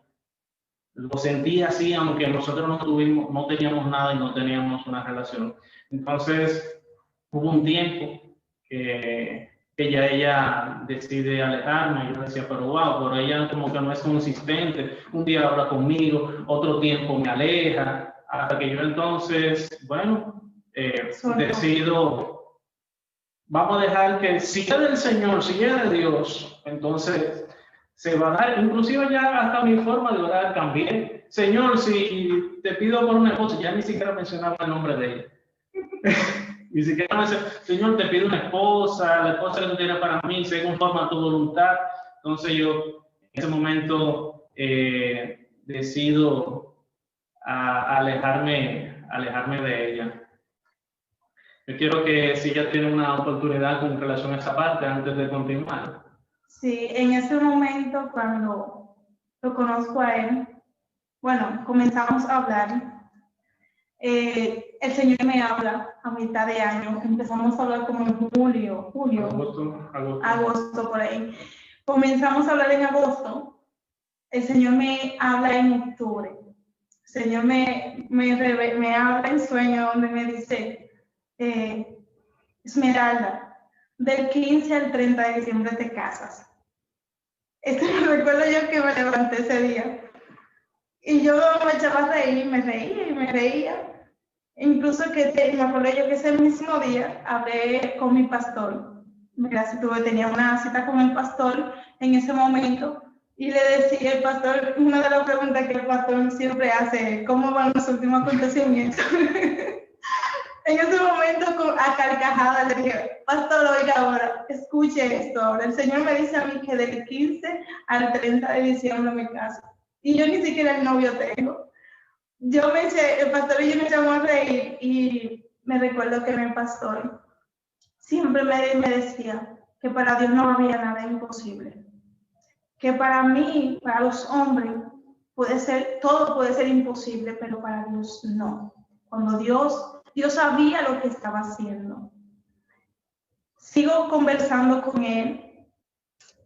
Speaker 2: Lo sentía así, aunque nosotros no teníamos nada y no teníamos una relación. Entonces, hubo un tiempo que ella decide alejarme. Yo decía, pero wow, pero ella como que no es consistente. Un día habla conmigo, otro tiempo me aleja, hasta que yo entonces, bueno, decido, vamos a dejar que si es del Señor, si es de Dios, entonces se va a dar. Inclusive ya hasta mi forma de orar cambié. Señor, si te pido por una esposa, ya ni siquiera mencionaba el nombre de ella. Ni siquiera me dice, Señor, te pido una esposa, la esposa que tú tienes para mí, se conforma a tu voluntad. Entonces yo en ese momento decido alejarme de ella. Yo quiero que si ella tiene una oportunidad con relación a esa parte antes de continuar.
Speaker 1: Sí, en ese momento cuando lo conozco a él, bueno, comenzamos a hablar. El Señor me habla a mitad de año, empezamos a hablar como en julio, agosto por ahí. Comenzamos a hablar en agosto, el Señor me habla en octubre. El Señor me habla en sueño donde me dice, Esmeralda, del 15 al 30 de diciembre te casas. Esto me recuerdo yo que me levanté ese día. Y yo me echaba a reír, me reía. Incluso me acuerdo yo que ese mismo día hablé con mi pastor. Tenía una cita con el pastor en ese momento y le decía al pastor, una de las preguntas que el pastor siempre hace, ¿cómo van los últimos acontecimientos? En ese momento, a carcajada, le dije, pastor, oiga ahora, escuche esto ahora. El Señor me dice a mí que del 15 al 30 de diciembre me caso. Y yo ni siquiera el novio tengo. El pastor y yo me echamos a reír y me recuerdo que mi pastor siempre me decía que para Dios no había nada imposible. Que para mí, para los hombres, todo puede ser imposible, pero para Dios no. Cuando Dios sabía lo que estaba haciendo. Sigo conversando con él,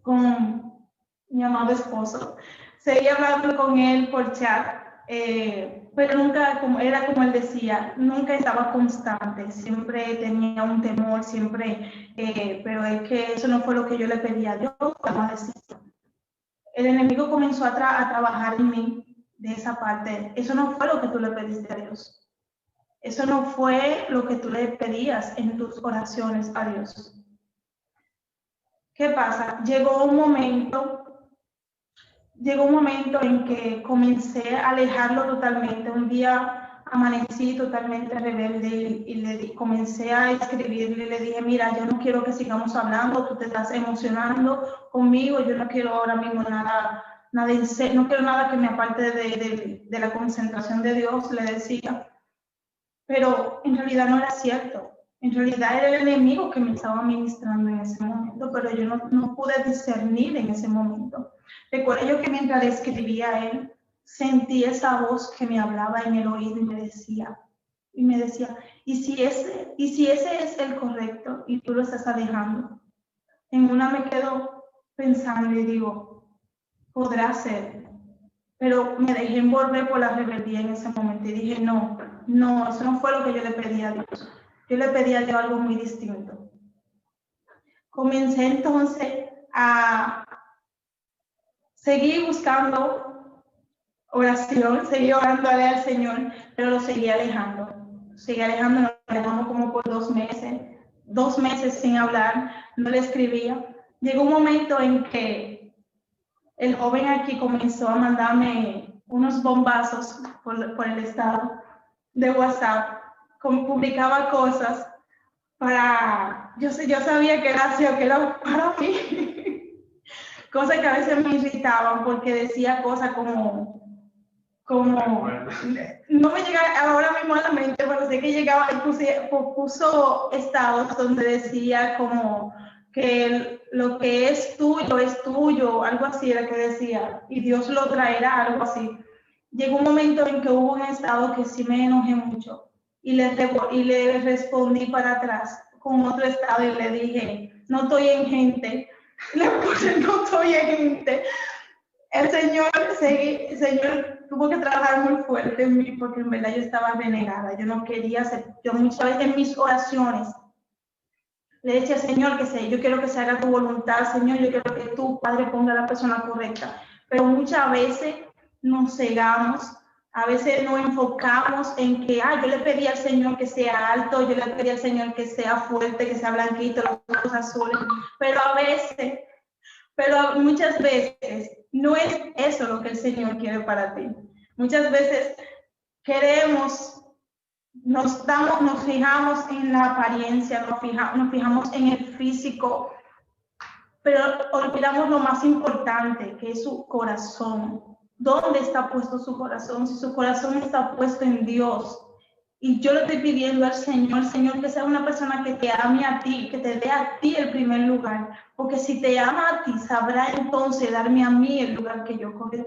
Speaker 1: con mi amado esposo. Seguí hablando con él por chat, pero nunca, era como él decía, nunca estaba constante. Siempre tenía un temor, pero es que eso no fue lo que yo le pedí a Dios. El enemigo comenzó a trabajar en mí de esa parte. Eso no fue lo que tú le pediste a Dios. Eso no fue lo que tú le pedías en tus oraciones a Dios. ¿Qué pasa? Llegó un momento en que comencé a alejarlo totalmente. Un día amanecí totalmente rebelde y comencé a escribirle y le dije, mira, yo no quiero que sigamos hablando, tú te estás emocionando conmigo, yo no quiero ahora mismo nada no quiero nada que me aparte de la concentración de Dios, le decía. Pero en realidad no era cierto. En realidad era el enemigo que me estaba ministrando en ese momento, pero yo no pude discernir en ese momento. Recuerdo yo que mientras le escribía a él, sentí esa voz que me hablaba en el oído y me decía, ¿y si ese es el correcto y tú lo estás alejando? En una me quedo pensando y digo, podrá ser, pero me dejé envolver por la rebeldía en ese momento y dije, no, eso no fue lo que yo le pedí a Dios. Yo le pedí a Dios algo muy distinto. Comencé entonces a seguir buscando oración, seguí orándole al Señor, pero lo seguí alejando. Nos alejamos como por 2 meses, 2 meses sin hablar, no le escribía. Llegó un momento en que el joven aquí comenzó a mandarme unos bombazos por el estado de WhatsApp, publicaba cosas para, yo sabía que era para mí, cosas que a veces me irritaban porque decía cosas como no me llega ahora mismo a la mente, pero sé que llegaba y puso estados donde decía como que lo que es tuyo, algo así era que decía, y Dios lo traerá, algo así. Llegó un momento en que hubo un estado que sí me enojé mucho y le respondí para atrás con otro estado y le dije, no estoy en gente. Le puse, no estoy en gente. El Señor tuvo que trabajar muy fuerte en mí porque en verdad yo estaba renegada. Yo no quería hacer, yo muchas veces en mis oraciones le decía, Señor, yo quiero que se haga tu voluntad, Señor, yo quiero que tú, Padre, ponga a la persona correcta. Pero muchas veces nos cegamos, a veces nos enfocamos en que, yo le pedí al Señor que sea alto, yo le pedí al Señor que sea fuerte, que sea blanquito, los ojos azules, pero muchas veces no es eso lo que el Señor quiere para ti. Muchas veces nos fijamos en la apariencia, nos fijamos en el físico, pero olvidamos lo más importante, que es su corazón. ¿Dónde está puesto su corazón? Si su corazón está puesto en Dios. Y yo le estoy pidiendo al Señor, que sea una persona que te ame a ti, que te dé a ti el primer lugar. Porque si te ama a ti, sabrá entonces darme a mí el lugar que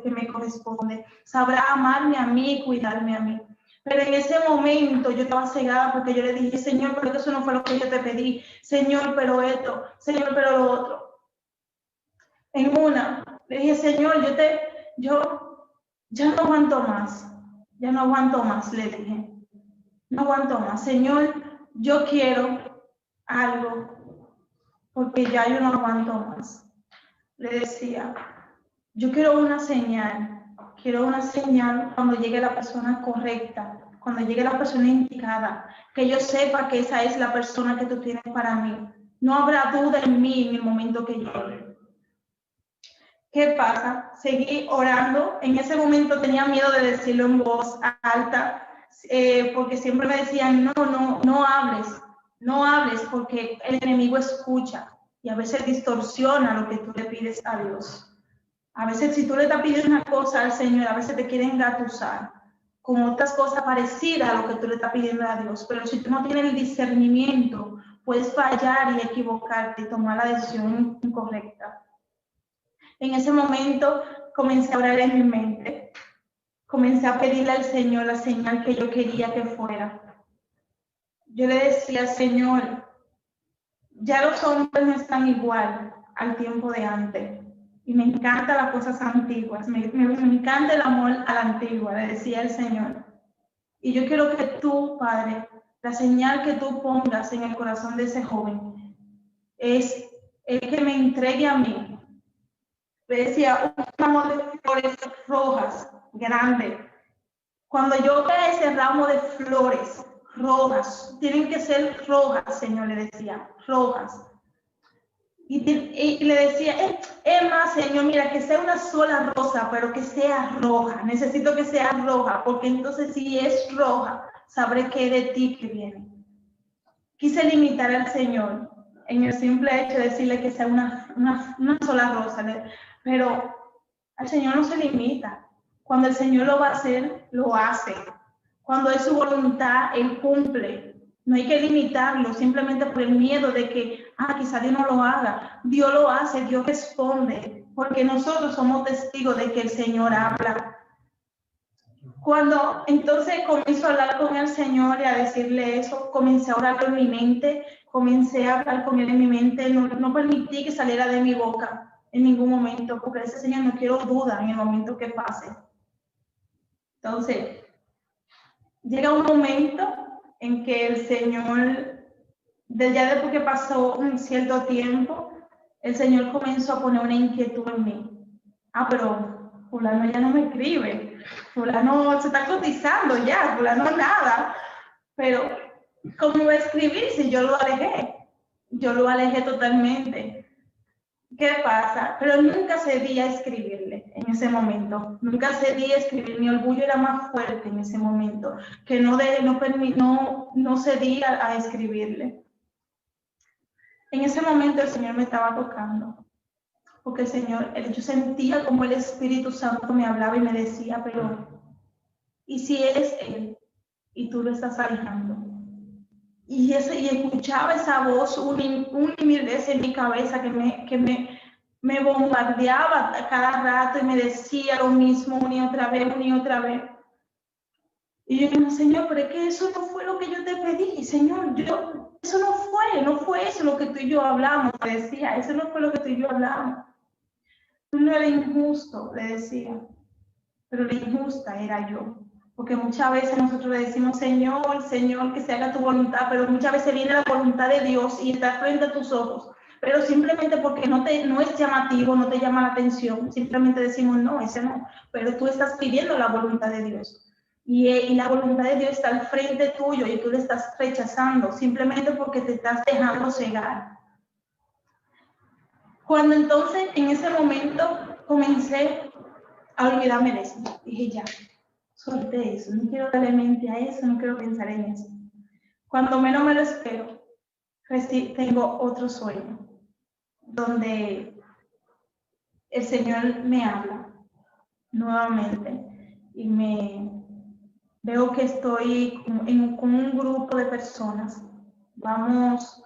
Speaker 1: me corresponde. Sabrá amarme a mí y cuidarme a mí. Pero en ese momento yo estaba cegada porque yo le dije, Señor, pero eso no fue lo que yo te pedí. Señor, pero esto. Señor, pero lo otro. En una, le dije, Señor, yo ya no aguanto más. Ya no aguanto más, le dije. No aguanto más. Señor, yo quiero algo porque ya yo no aguanto más. Le decía, yo quiero una señal cuando llegue la persona correcta, cuando llegue la persona indicada, que yo sepa que esa es la persona que tú tienes para mí. No habrá duda en mí en el momento que llegue. ¿Qué pasa? Seguí orando. En ese momento tenía miedo de decirlo en voz alta, porque siempre me decían, no hables, porque el enemigo escucha y a veces distorsiona lo que tú le pides a Dios. A veces si tú le estás pidiendo una cosa al Señor, a veces te quieren engatusar con otras cosas parecidas a lo que tú le estás pidiendo a Dios, pero si tú no tienes el discernimiento, puedes fallar y equivocarte y tomar la decisión incorrecta. En ese momento comencé a orar en mi mente. Comencé a pedirle al Señor la señal que yo quería que fuera. Yo le decía, Señor, ya los hombres no están igual al tiempo de antes. Y me encantan las cosas antiguas. Me encanta el amor a la antigua, le decía el Señor. Y yo quiero que tú, Padre, la señal que tú pongas en el corazón de ese joven es el que me entregue a mí. Le decía, un ramo de flores rojas, grande. Cuando yo vea ese ramo de flores rojas, tienen que ser rojas, Señor, le decía, rojas. Y le decía, Emma, Señor, mira, que sea una sola rosa, pero que sea roja. Necesito que sea roja, porque entonces si es roja, sabré que es de ti que viene. Quise limitar al Señor en el simple hecho de decirle que sea una sola rosa, pero al Señor no se limita. Cuando el Señor lo va a hacer, lo hace. Cuando es su voluntad, Él cumple. No hay que limitarlo simplemente por el miedo de que, quizá Dios no lo haga. Dios lo hace, Dios responde, porque nosotros somos testigos de que el Señor habla. Cuando entonces comencé a hablar con el Señor y a decirle eso, comencé a orar en mi mente, comencé a hablar con Él en mi mente, no permití que saliera de mi boca en ningún momento, porque ese Señor no quiero duda en el momento que pase. Entonces, llega un momento en que el Señor, ya después que pasó un cierto tiempo, el Señor comenzó a poner una inquietud en mí. Pero fulano ya no me escribe, fulano se está cotizando ya, fulano nada. Pero, ¿cómo iba a escribir si yo lo alejé? Yo lo alejé totalmente. ¿Qué pasa? Pero nunca cedí a escribirle en ese momento. Nunca cedí a escribir. Mi orgullo era más fuerte en ese momento, que no cedí a escribirle. En ese momento el Señor me estaba tocando. Porque el Señor, yo sentía como el Espíritu Santo me hablaba y me decía, pero, ¿y si eres Él y tú lo estás alejando? Y escuchaba esa voz una y mil veces en mi cabeza que me bombardeaba a cada rato y me decía lo mismo una y otra vez. Y yo dije, Señor, pero es que eso no fue lo que yo te pedí, Señor, eso no fue eso lo que tú y yo hablamos, te decía, eso no fue lo que tú y yo hablamos. Tú no eres injusto, le decía, pero la injusta era yo. Porque muchas veces nosotros le decimos, Señor, Señor, que se haga tu voluntad, pero muchas veces viene la voluntad de Dios y está frente a tus ojos. Pero simplemente porque no es llamativo, no te llama la atención, simplemente decimos, no, ese no. Pero tú estás pidiendo la voluntad de Dios. Y la voluntad de Dios está al frente tuyo y tú le estás rechazando, simplemente porque te estás dejando cegar. Cuando entonces, en ese momento, comencé a olvidarme de eso. Dije, ya, solté eso, no quiero darle mente a eso, no quiero pensar en eso. Cuando menos me lo espero, tengo otro sueño, donde el Señor me habla nuevamente y veo que estoy con un grupo de personas. Vamos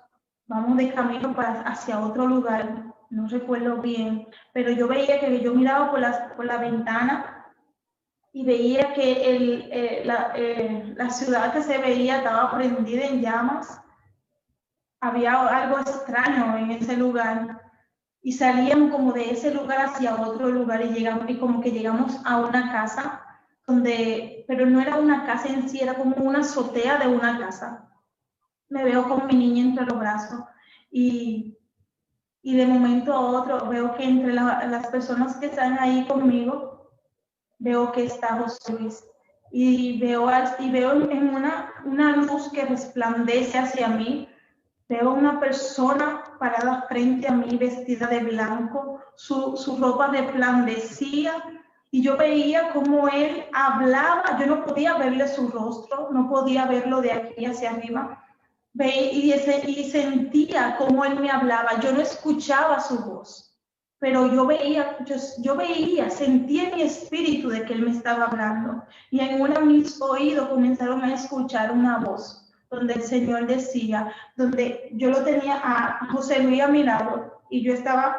Speaker 1: de camino hacia otro lugar, no recuerdo bien, pero yo veía que yo miraba por la ventana y veía que la ciudad que se veía estaba prendida en llamas. Había algo extraño en ese lugar y salíamos como de ese lugar hacia otro lugar y como que llegamos a una casa pero no era una casa en sí, era como una azotea de una casa. Me veo con mi niña entre los brazos y de momento a otro veo que entre las personas que están ahí conmigo, veo que está José Luis y veo en una luz que resplandece hacia mí. Veo una persona parada frente a mí vestida de blanco, su ropa resplandecía y yo veía cómo él hablaba. Yo no podía verle su rostro, no podía verlo de aquí hacia arriba. Y sentía cómo él me hablaba. Yo no escuchaba su voz, pero yo veía, sentía en mi espíritu de que él me estaba hablando. Y en uno de mis oídos comenzaron a escuchar una voz donde el Señor decía, donde yo lo tenía a José Luis a mi lado y yo estaba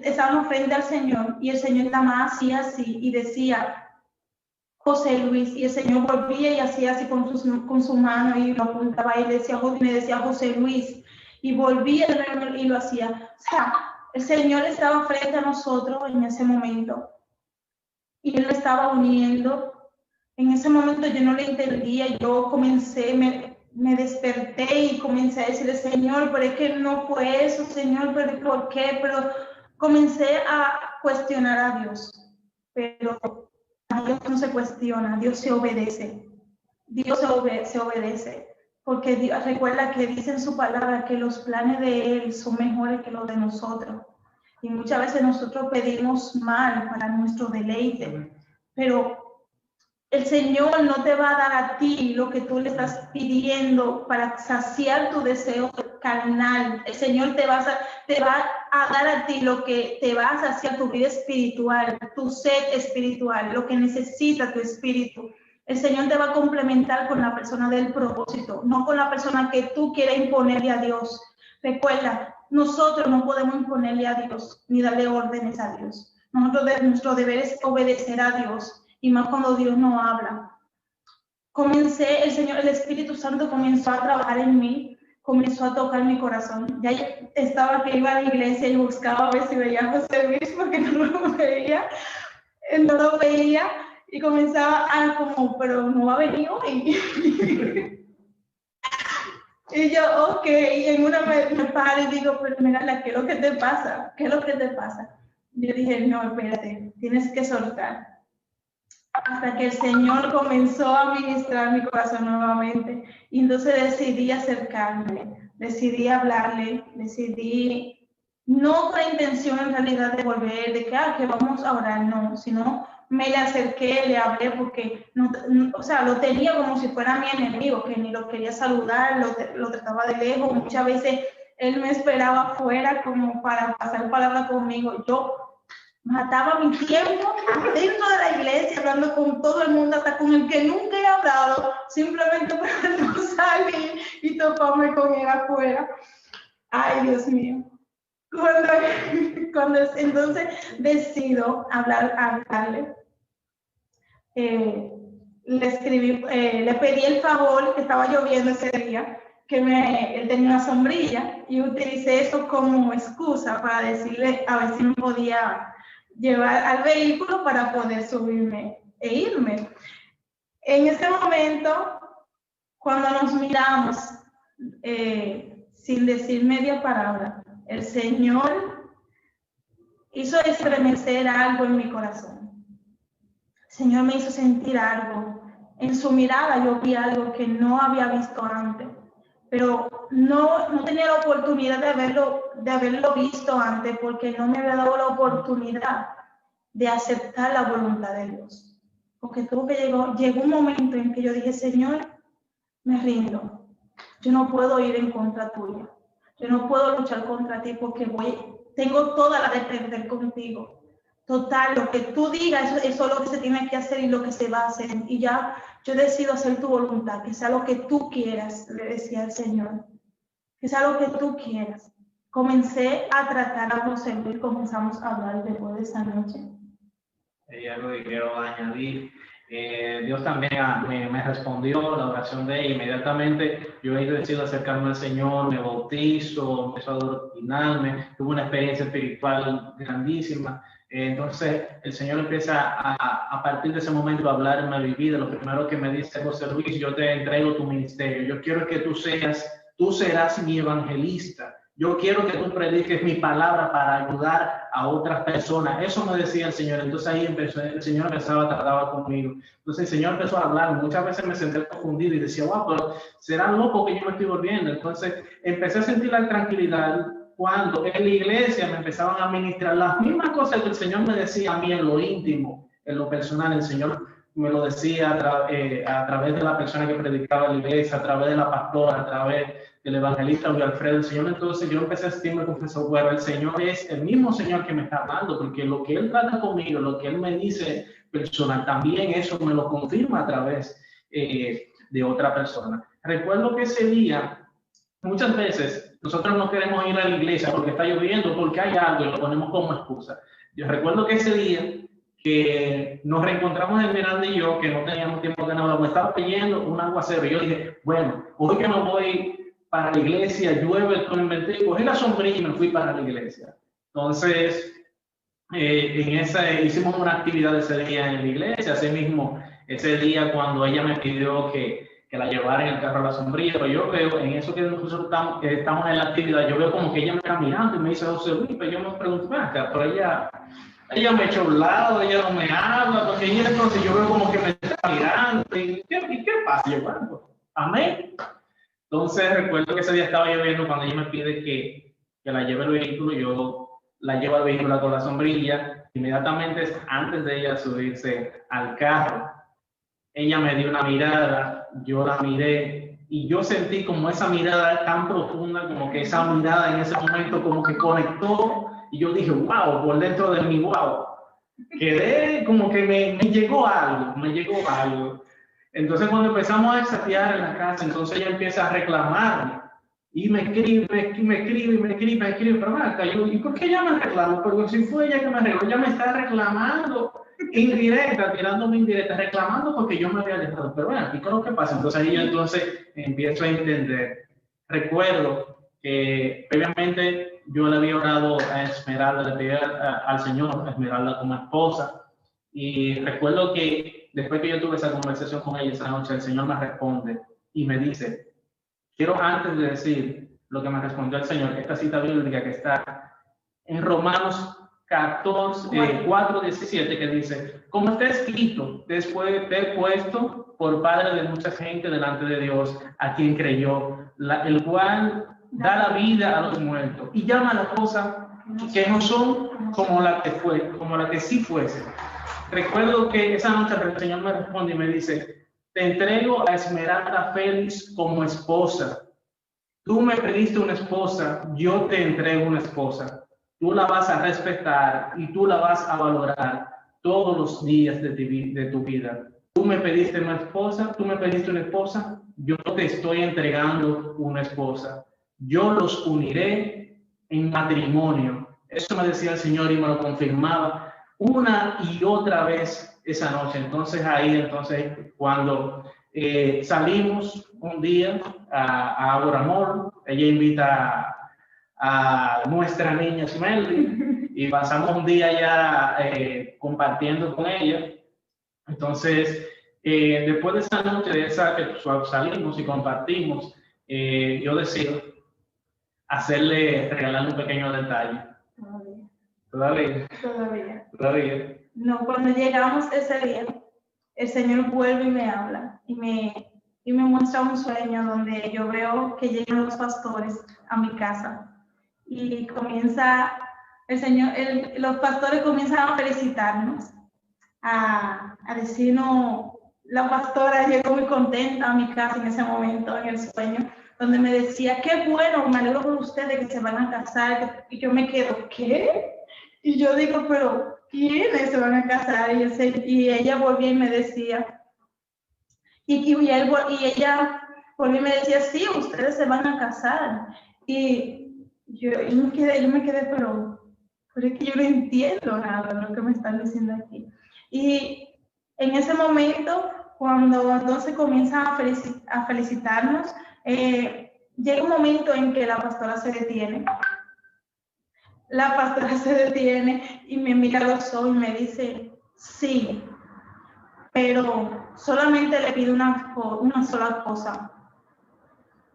Speaker 1: estábamos frente al Señor y el Señor nada más hacía así y decía, José Luis, y el Señor volvía y hacía así con su mano y lo apuntaba y me decía José Luis, y volvía y lo hacía. O sea, el Señor estaba frente a nosotros en ese momento y Él lo estaba uniendo. En ese momento yo no le entendía, yo me desperté y comencé a decirle, Señor, pero es que no fue eso, Señor, pero ¿por qué? Pero comencé a cuestionar a Dios, pero Dios no se cuestiona, Dios se obedece. Dios se obedece. porque Dios, recuerda que dice en su palabra que los planes de Él son mejores que los de nosotros. Y muchas veces nosotros pedimos mal para nuestro deleite, pero el Señor no te va a dar a ti lo que tú le estás pidiendo para saciar tu deseo carnal. El Señor te va a dar a ti lo que te va a saciar tu vida espiritual, tu sed espiritual, lo que necesita tu espíritu. El Señor te va a complementar con la persona del propósito, no con la persona que tú quieras imponerle a Dios. Recuerda, nosotros no podemos imponerle a Dios ni darle órdenes a Dios. Nuestro deber es obedecer a Dios, y más cuando Dios no habla. El Espíritu Santo comenzó a trabajar en mí, comenzó a tocar mi corazón. Ya estaba que iba a la iglesia y buscaba a ver si veía a José Luis, porque no lo veía, y comenzaba como, pero no va a venir hoy. Y yo, ok, y en una me paro y digo, pero mira, ¿qué es lo que te pasa? ¿Qué es lo que te pasa? Yo dije, no, espérate, tienes que soltar. Hasta que el Señor comenzó a ministrar mi corazón nuevamente. Y entonces decidí acercarme, decidí hablarle, decidí, no con la intención en realidad de volver, de que vamos a orar, no, sino me le acerqué, le hablé porque, o sea, lo tenía como si fuera mi enemigo, que ni lo quería saludar, lo trataba de lejos. Muchas veces él me esperaba afuera como para pasar palabra conmigo. Yo mataba mi tiempo dentro de la iglesia, hablando con todo el mundo, hasta con el que nunca he hablado, simplemente para no salir y toparme con él afuera. Ay, Dios mío. Cuando entonces decido hablarle, le escribí, le pedí el favor, que estaba lloviendo ese día, él tenía una sombrilla, y utilicé eso como excusa para decirle a ver si me podía llevar al vehículo para poder subirme e irme. En ese momento, cuando nos miramos, sin decir media palabra, el Señor hizo estremecer algo en mi corazón. El Señor me hizo sentir algo. En su mirada yo vi algo que no había visto antes, pero no tenía la oportunidad de haberlo visto antes, porque no me había dado la oportunidad de aceptar la voluntad de Dios. Porque llegó un momento en que yo dije, Señor, me rindo. Yo no puedo ir en contra tuya. Yo no puedo luchar contra ti porque tengo toda la de perder contigo. Total, lo que tú digas, eso es lo que se tiene que hacer y lo que se va a hacer. Y ya yo decido hacer tu voluntad, que sea lo que tú quieras, le decía el Señor. Que sea lo que tú quieras. Comencé a tratar a José Luis, comenzamos a hablar después de esa noche.
Speaker 2: Hay algo que quiero añadir. Dios también me respondió la oración de ella. Inmediatamente yo he decidido acercarme al Señor, me bautizo, empezó a adoctrinarme, tuve una experiencia espiritual grandísima. Entonces el Señor empieza a partir de ese momento a hablarme a mi vida. Lo primero que me dice José Luis, yo te entrego tu ministerio, yo quiero que tú serás mi evangelista. Yo quiero que tú prediques mi palabra para ayudar a otras personas. Eso me decía el Señor. Entonces ahí el Señor empezaba a tratar conmigo. Entonces el Señor empezó a hablar. Muchas veces me senté confundido y decía, wow, pero será loco que yo me estoy volviendo. Entonces empecé a sentir la tranquilidad cuando en la iglesia me empezaban a ministrar las mismas cosas que el Señor me decía a mí en lo íntimo, en lo personal. El Señor me lo decía a través de la persona que predicaba en la iglesia, a través de la pastora, a través del evangelista Luis Alfredo. El Señor, entonces yo empecé a sentirme confesor, bueno, el Señor es el mismo Señor que me está hablando, porque lo que Él trata conmigo, lo que Él me dice personal, también eso me lo confirma a través de otra persona. Recuerdo que ese día, muchas veces, nosotros no queremos ir a la iglesia porque está lloviendo, porque hay algo y lo ponemos como excusa. Yo recuerdo que ese día que nos reencontramos en Miranda y yo, que no teníamos tiempo de nada, me estaba cayendo un aguacero, y yo dije, bueno, hoy que no voy para la iglesia, llueve, todo inventé, cogí la sombrilla y me fui para la iglesia. Entonces, hicimos una actividad ese día en la iglesia, así mismo, ese día cuando ella me pidió que la llevara en el carro a la sombrilla, pero yo veo, en eso que nosotros estamos en la actividad, yo veo como que ella me está mirando y me dice, José Luis, pero yo me pregunto, pero ella me echa a un lado, ella no me habla, porque ella entonces yo veo como que me está mirando, y ¿qué pasa? Yo, bueno, amén. Entonces recuerdo que ese día estaba lloviendo cuando ella me pide que la lleve al vehículo. Yo la llevo al vehículo con la sombrilla. Inmediatamente antes de ella subirse al carro, ella me dio una mirada, yo la miré y yo sentí como esa mirada tan profunda, como que esa mirada en ese momento como que conectó y yo dije, wow, por dentro de mí, wow. Quedé como que me llegó algo. Entonces cuando empezamos a desafiar en la casa, entonces ella empieza a reclamarme y me escribe, pero acá, ¿y por qué ella me reclama? Porque si fue ella que me reclamó, ella me está reclamando indirecta, tirándome indirecta, reclamando porque yo me había dejado. Pero bueno, ¿y qué es lo que pasa? Entonces ahí yo empiezo a entender. Recuerdo que previamente yo le había orado a Esmeralda, le pedí al Señor Esmeralda como esposa. Y recuerdo que después que yo tuve esa conversación con ella esa noche, el Señor me responde y me dice, quiero antes de decir lo que me respondió el Señor, esta cita bíblica que está en Romanos 4:17, que dice, como está escrito, después de puesto por padre de mucha gente delante de Dios, a quien creyó, el cual da la vida a los muertos y llama a las cosas que no son como la que sí fuese. Recuerdo que esa noche el Señor me responde y me dice, te entrego a Esmeralda Félix como esposa. Tú me pediste una esposa, yo te entrego una esposa. Tú la vas a respetar y tú la vas a valorar todos los días de tu vida. Tú me pediste una esposa, yo te estoy entregando una esposa. Yo los uniré en matrimonio. Eso me decía el Señor y me lo confirmaba una y otra vez esa noche. Entonces cuando salimos un día a Agoramor, ella invita a nuestra niña Smelly y pasamos un día ya compartiendo con ella. Entonces, después de esa noche, de esa que salimos y compartimos, yo decido regalarle un pequeño detalle. Todavía.
Speaker 1: No, cuando llegamos ese día, el Señor vuelve y me habla y me muestra un sueño donde yo veo que llegan los pastores a mi casa y comienza los pastores comienzan a felicitarnos, a decirnos, la pastora llegó muy contenta a mi casa en ese momento, en el sueño, donde me decía, qué bueno, me alegro por ustedes que se van a casar, y yo me quedo, ¿qué? Y yo digo, pero ¿quiénes se van a casar? Y ella volvió y me decía, y ella volvió y me decía, sí, ustedes se van a casar. Y yo me quedé, pero es que yo no entiendo nada de lo que me están diciendo aquí. Y en ese momento, cuando entonces comienzan a felicitarnos, llega un momento en que la pastora se detiene. La pastora se detiene y me mira a los ojos y me dice, sí, pero solamente le pido una sola cosa,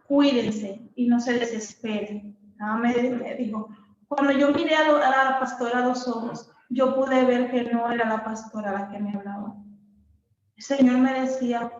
Speaker 1: cuídense y no se desesperen. Me dijo, cuando yo miré a la pastora a los ojos, yo pude ver que no era la pastora la que me hablaba. El Señor me decía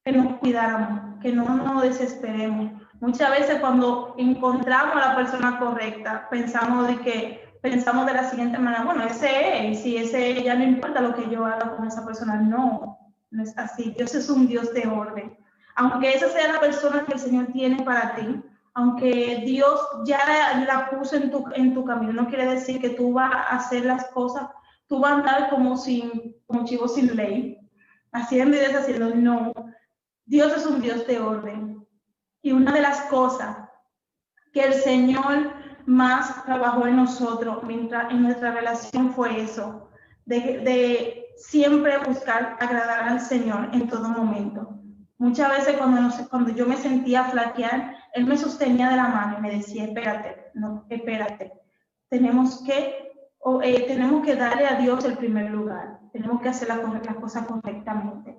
Speaker 1: que nos cuidáramos, que no nos desesperemos. Muchas veces cuando encontramos a la persona correcta, pensamos de la siguiente manera, bueno, ese es, si ese es, ya no importa lo que yo haga con esa persona. No es así. Dios es un Dios de orden. Aunque esa sea la persona que el Señor tiene para ti, aunque Dios ya la puso en tu camino, no quiere decir que tú vas a hacer las cosas, tú vas a andar como chivo sin ley, haciendo y deshaciendo. No, Dios es un Dios de orden. Y una de las cosas que el Señor más trabajó en nosotros en nuestra relación fue eso, de siempre buscar agradar al Señor en todo momento. Muchas veces cuando yo me sentía flaquear, Él me sostenía de la mano y me decía, espérate, tenemos que darle a Dios el primer lugar, tenemos que hacer las cosas correctamente.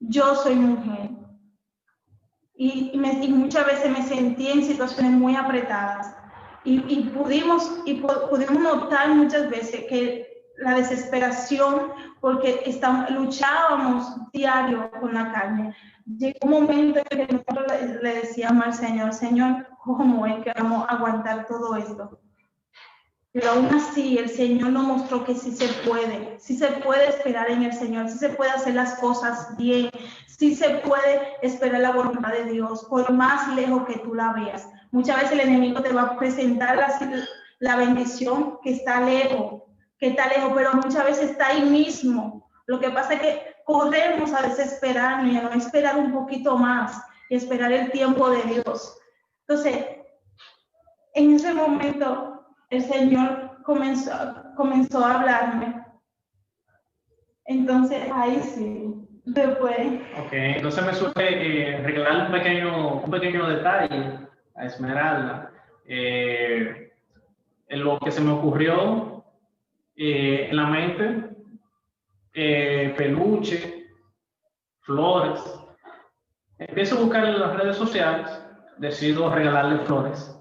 Speaker 1: Yo soy mujer y muchas veces me sentí en situaciones muy apretadas y pudimos notar muchas veces que la desesperación, porque luchábamos diario con la carne, llegó un momento en que nosotros le decíamos al Señor, Señor, ¿cómo es que vamos a aguantar todo esto? Pero aún así el Señor nos mostró que sí se puede esperar en el Señor, sí se puede hacer las cosas bien, sí se puede esperar la voluntad de Dios, por más lejos que tú la veas. Muchas veces el enemigo te va a presentar la bendición que está lejos, pero muchas veces está ahí mismo. Lo que pasa es que corremos a desesperarnos y a no esperar un poquito más y esperar el tiempo de Dios. Entonces, en ese momento, el Señor comenzó a hablarme. Entonces, ahí sí, después.
Speaker 2: Ok, entonces me surge regalarle un pequeño detalle a Esmeralda. En lo que se me ocurrió en la mente, peluche, flores. Empiezo a buscar en las redes sociales, decido regalarle flores.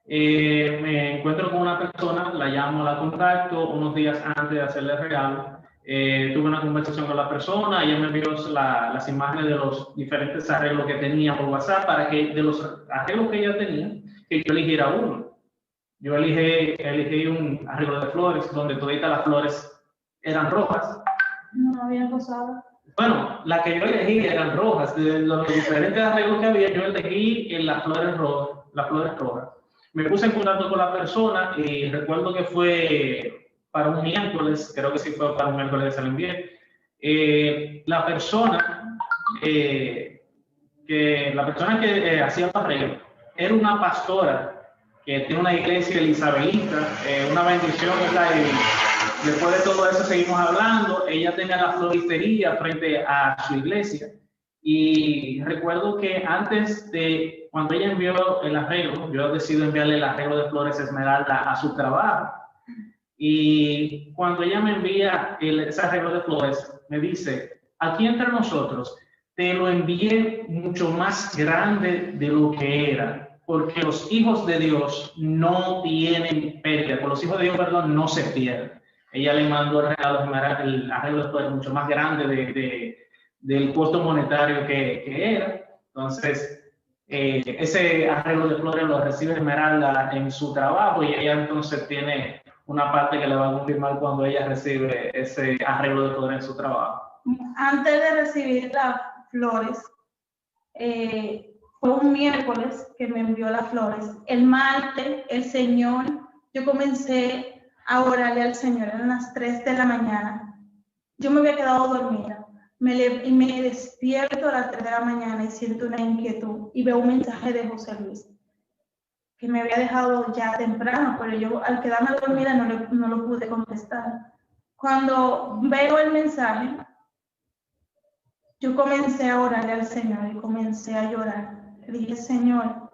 Speaker 2: Me encuentro con una persona, la llamo, la contacto unos días antes de hacerle el regalo. Tuve una conversación con la persona, ella me envió las imágenes de los diferentes arreglos que tenía por WhatsApp para que de los arreglos que ella tenía, que yo eligiera uno. Yo elegí un arreglo de flores donde todas las flores eran rojas.
Speaker 1: No había rosado.
Speaker 2: Bueno, las que yo elegí eran rojas. De los diferentes arreglos que había, yo elegí las flores rojas. Me puse en contacto con la persona y recuerdo que fue para un miércoles, creo que sí fue para un miércoles que se lo envié. La persona que hacía el arreglo era una pastora que tiene una iglesia elisabelita, una bendición, ¿verdad? Y después de todo eso seguimos hablando. Ella tenía la floristería frente a su iglesia. Y recuerdo que antes de, cuando ella envió el arreglo, yo decido enviarle el arreglo de flores Esmeralda a su trabajo. Y cuando ella me envía ese arreglo de flores, me dice, aquí entre nosotros, te lo envié mucho más grande de lo que era, porque los hijos de Dios no tienen pérdida, por los hijos de Dios, perdón, no se pierden. Ella le mandó el arreglo de flores mucho más grande del costo monetario que era. Entonces, ese arreglo de flores lo recibe Esmeralda en su trabajo y ella entonces tiene una parte que le va a confirmar cuando ella recibe ese arreglo de flores en su trabajo.
Speaker 1: Antes de recibir las flores, fue un miércoles que me envió las flores. El martes, el Señor, yo comencé a orarle al Señor, eran las 3 de la mañana. Yo me había quedado dormida. Me despierto a las 3 de la mañana y siento una inquietud y veo un mensaje de José Luis que me había dejado ya temprano, pero yo al quedarme dormida no lo pude contestar. Cuando veo el mensaje, yo comencé a orarle al Señor y comencé a llorar. Le dije, Señor,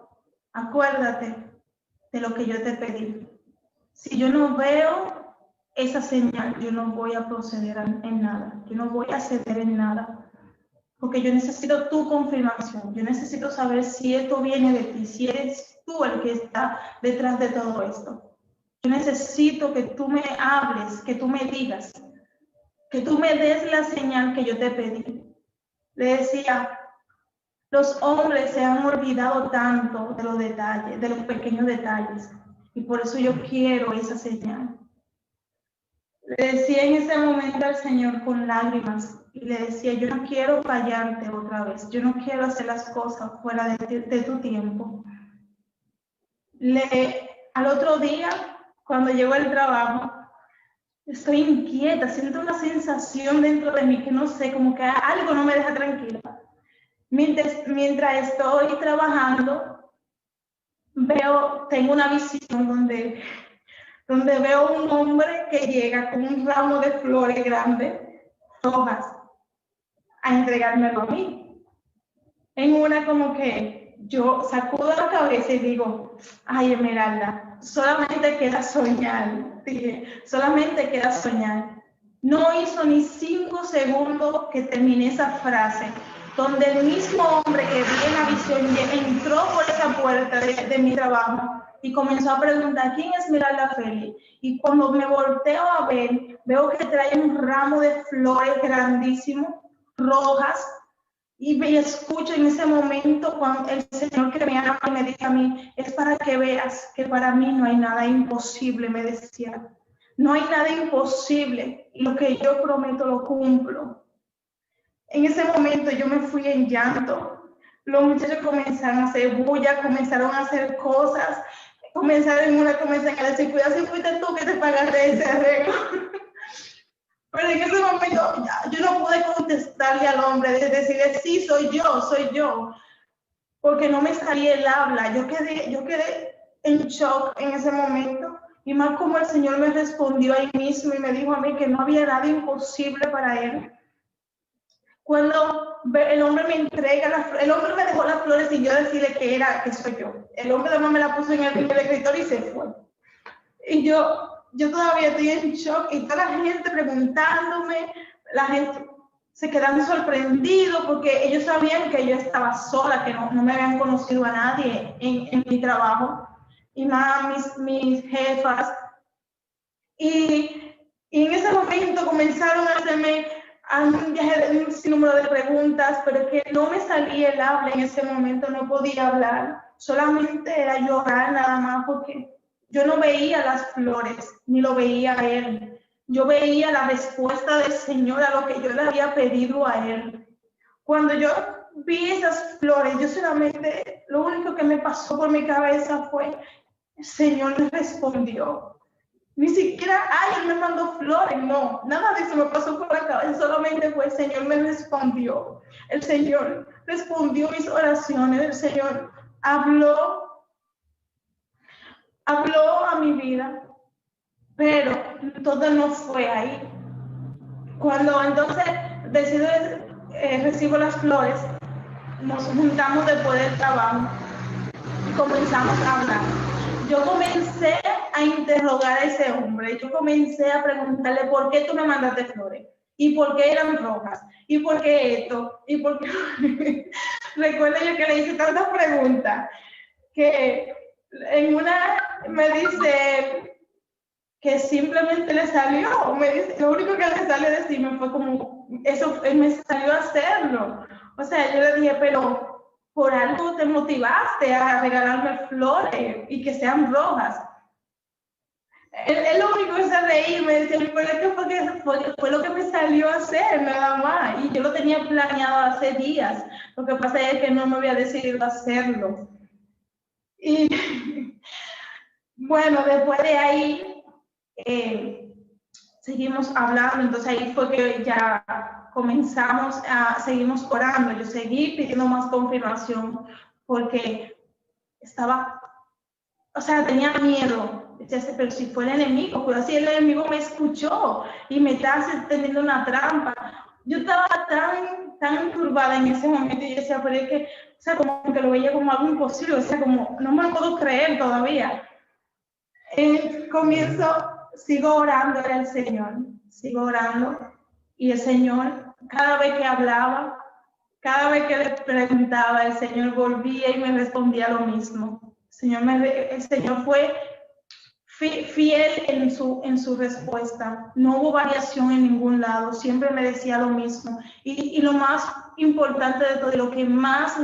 Speaker 1: acuérdate de lo que yo te pedí. Si yo no veo esa señal, yo no voy a proceder en nada. Yo no voy a ceder en nada. Porque yo necesito tu confirmación. Yo necesito saber si esto viene de ti, si eres tú el que está detrás de todo esto. Yo necesito que tú me hables, que tú me digas, que tú me des la señal que yo te pedí. Le decía, los hombres se han olvidado tanto de los detalles, de los pequeños detalles. Y por eso yo quiero esa señal. Le decía en ese momento al Señor con lágrimas y le decía, yo no quiero fallarte otra vez, yo no quiero hacer las cosas fuera de tu tiempo. Al otro día, cuando llego al trabajo, estoy inquieta, siento una sensación dentro de mí que no sé, como que algo no me deja tranquila. Mientras estoy trabajando, tengo una visión donde veo un hombre que llega con un ramo de flores grandes, rojas, a entregármelo a mí. En una como que yo sacudo la cabeza y digo, ay, Esmeralda, solamente queda soñar. Dije, solamente queda soñar. No hizo ni 5 segundos que terminé esa frase, donde el mismo hombre que vi en la visión entró por esa puerta de mi trabajo y comenzó a preguntar, ¿quién es Esmeralda Félix? Y cuando me volteo a ver, veo que trae un ramo de flores grandísimo, rojas, Y me escucho en ese momento cuando el Señor que me ama y me dice a mí, es para que veas que para mí no hay nada imposible, me decía. No hay nada imposible, lo que yo prometo lo cumplo. En ese momento yo me fui en llanto. Los muchachos comenzaron a hacer bulla, comenzaron a hacer cosas, comenzaron a decir, cuidado si fuiste tú que te pagaste ese arreglo. Pero en ese momento yo no pude contestarle al hombre, de decirle, sí, soy yo, porque no me salía el habla. Yo quedé en shock en ese momento, y más como el Señor me respondió ahí mismo y me dijo a mí que no había nada imposible para él. Cuando el hombre me entrega el hombre me dejó las flores sin yo decirle que soy yo. El hombre además me la puso en el escritorio y se fue. Y yo todavía estoy en shock y toda la gente preguntándome, la gente se quedan sorprendidos porque ellos sabían que yo estaba sola, que no me habían conocido a nadie en mi trabajo, y más mis jefas. Y en ese momento comenzaron a hacerme un sinnúmero de preguntas, pero es que no me salía el habla en ese momento, no podía hablar, solamente era llorar nada más porque yo no veía las flores, ni lo veía a él. Yo veía la respuesta del Señor a lo que yo le había pedido a él. Cuando yo vi esas flores, yo solamente, lo único que me pasó por mi cabeza fue, el Señor me respondió. Ni siquiera, él me mandó flores, no, nada de eso me pasó por la cabeza, solamente fue el Señor me respondió. El Señor respondió mis oraciones, el Señor habló a mi vida, pero todo no fue ahí. Cuando entonces decido, recibo las flores, nos juntamos después del trabajo y comenzamos a hablar. Yo comencé a interrogar a ese hombre, yo comencé a preguntarle por qué tú me mandaste flores, y por qué eran rojas, y por qué esto, y por qué... Recuerdo yo que le hice tantas preguntas, que en una me dice que simplemente le salió, me dice, lo único que le salió decirme fue como, eso me salió a hacerlo. O sea, yo le dije, pero por algo te motivaste a regalarme flores y que sean rojas. Él lo único que se reía, me decía, pero es que fue lo que me salió a hacer, nada más. Y yo lo tenía planeado hace días. Lo que pasa es que no me había decidido hacerlo. Y bueno, después de ahí seguimos hablando. Entonces ahí fue que ya seguimos orando. Yo seguí pidiendo más confirmación porque tenía miedo. Decía, pero si fue el enemigo, pero así el enemigo me escuchó y me está teniendo una trampa. Yo estaba tan turbada en ese momento y yo decía, pero es que, o sea, como que lo veía como algo imposible, o sea, como no me lo puedo creer todavía. Sigo orando al Señor, sigo orando, y el Señor, cada vez que hablaba, cada vez que le preguntaba, el Señor volvía y me respondía lo mismo. El Señor fue fiel en su respuesta. No hubo variación en ningún lado. Siempre me decía lo mismo. Y lo más importante de todo, y lo que más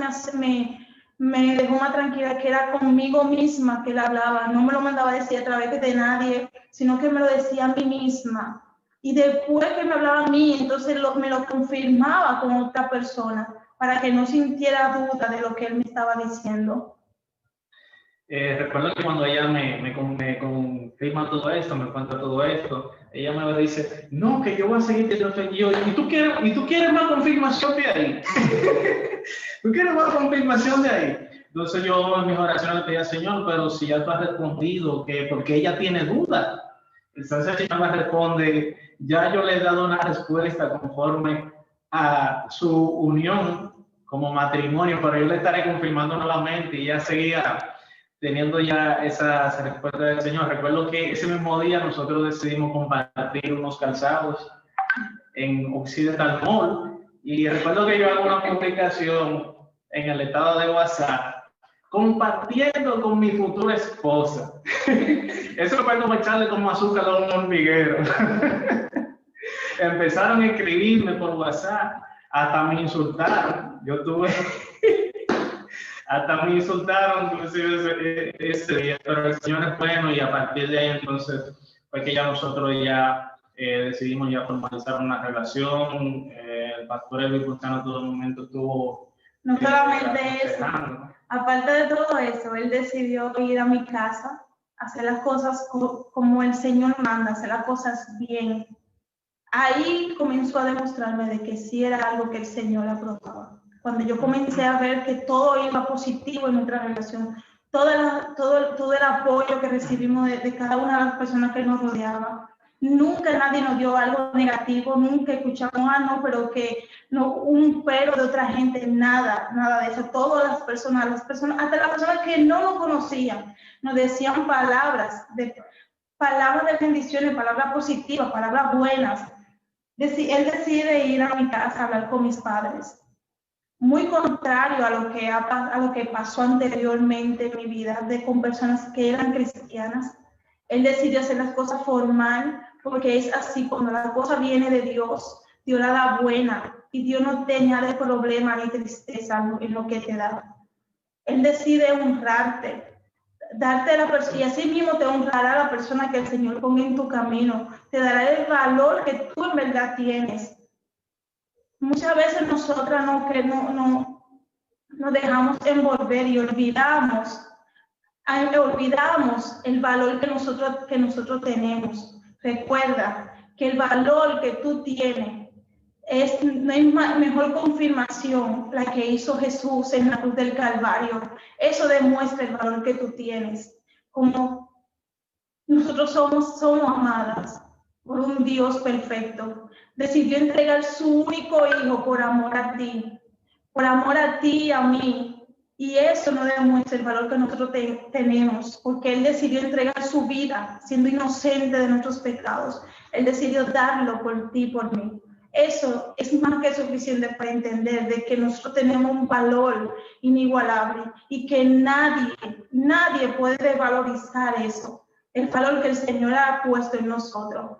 Speaker 1: me dejó más tranquila, que era conmigo misma que él hablaba. No me lo mandaba a decir a través de nadie, sino que me lo decía a mí misma. Y después que me hablaba a mí, entonces me lo confirmaba con otra persona, para que no sintiera duda de lo que él me estaba diciendo.
Speaker 2: Recuerdo que cuando ella me confirma todo esto, me cuenta todo esto, ella me dice, no, que yo voy a seguir teniendo yo. ¿Y tú quieres más confirmación de ahí? ¿Tú quieres más confirmación de ahí? Entonces yo en mis oraciones le pedía, Señor, pero si ya tú has respondido, que porque ella tiene duda. Entonces el Señor me responde, ya yo le he dado una respuesta conforme a su unión como matrimonio, pero yo le estaré confirmando nuevamente, y ella seguía teniendo ya esas respuestas del Señor. Recuerdo que ese mismo día nosotros decidimos compartir unos calzados en Occidental Mall, y recuerdo que yo hago una publicación en el estado de WhatsApp compartiendo con mi futura esposa. Eso fue como echarle como azúcar a un hormiguero. Empezaron a escribirme por WhatsApp, hasta me insultaron. Yo tuve, hasta me insultaron inclusive ese día, pero el Señor es bueno y a partir de ahí entonces fue que ya nosotros ya decidimos ya formalizar una relación. El pastor Edwin Custano en todo momento estuvo...
Speaker 1: No solamente eso, aparte de todo eso, él decidió ir a mi casa, hacer las cosas como el Señor manda, hacer las cosas bien. Ahí comenzó a demostrarme de que sí era algo que el Señor aprobaba. Cuando yo comencé a ver que todo iba positivo en nuestra relación, todo el apoyo que recibimos de cada una de las personas que nos rodeaba, nunca nadie nos dio algo negativo, nunca escuchamos, no, pero que no, un pero de otra gente, nada de eso. Todas las personas, hasta las personas que no nos conocían, nos decían palabras de bendiciones, palabras positivas, palabras buenas. Él decide ir a mi casa a hablar con mis padres. Muy contrario a lo que pasó anteriormente en mi vida, con personas que eran cristianas. Él decidió hacer las cosas formal, porque es así, cuando la cosa viene de Dios, Dios la da buena, y Dios no te añade problema ni tristeza en lo que te da. Él decide honrarte, darte la persona, y así mismo te honrará la persona que el Señor ponga en tu camino, te dará el valor que tú en verdad tienes. Muchas veces nosotras nos dejamos envolver y olvidamos el valor que nosotros tenemos. Recuerda que el valor que tú tienes no hay mejor confirmación la que hizo Jesús en la cruz del Calvario. Eso demuestra el valor que tú tienes. Como nosotros somos amadas por un Dios perfecto. Decidió entregar su único hijo por amor a ti y a mí. Y eso no demuestra el valor que nosotros tenemos, porque Él decidió entregar su vida, siendo inocente de nuestros pecados. Él decidió darlo por ti y por mí. Eso es más que suficiente para entender de que nosotros tenemos un valor inigualable y que nadie puede valorizar eso, el valor que el Señor ha puesto en nosotros.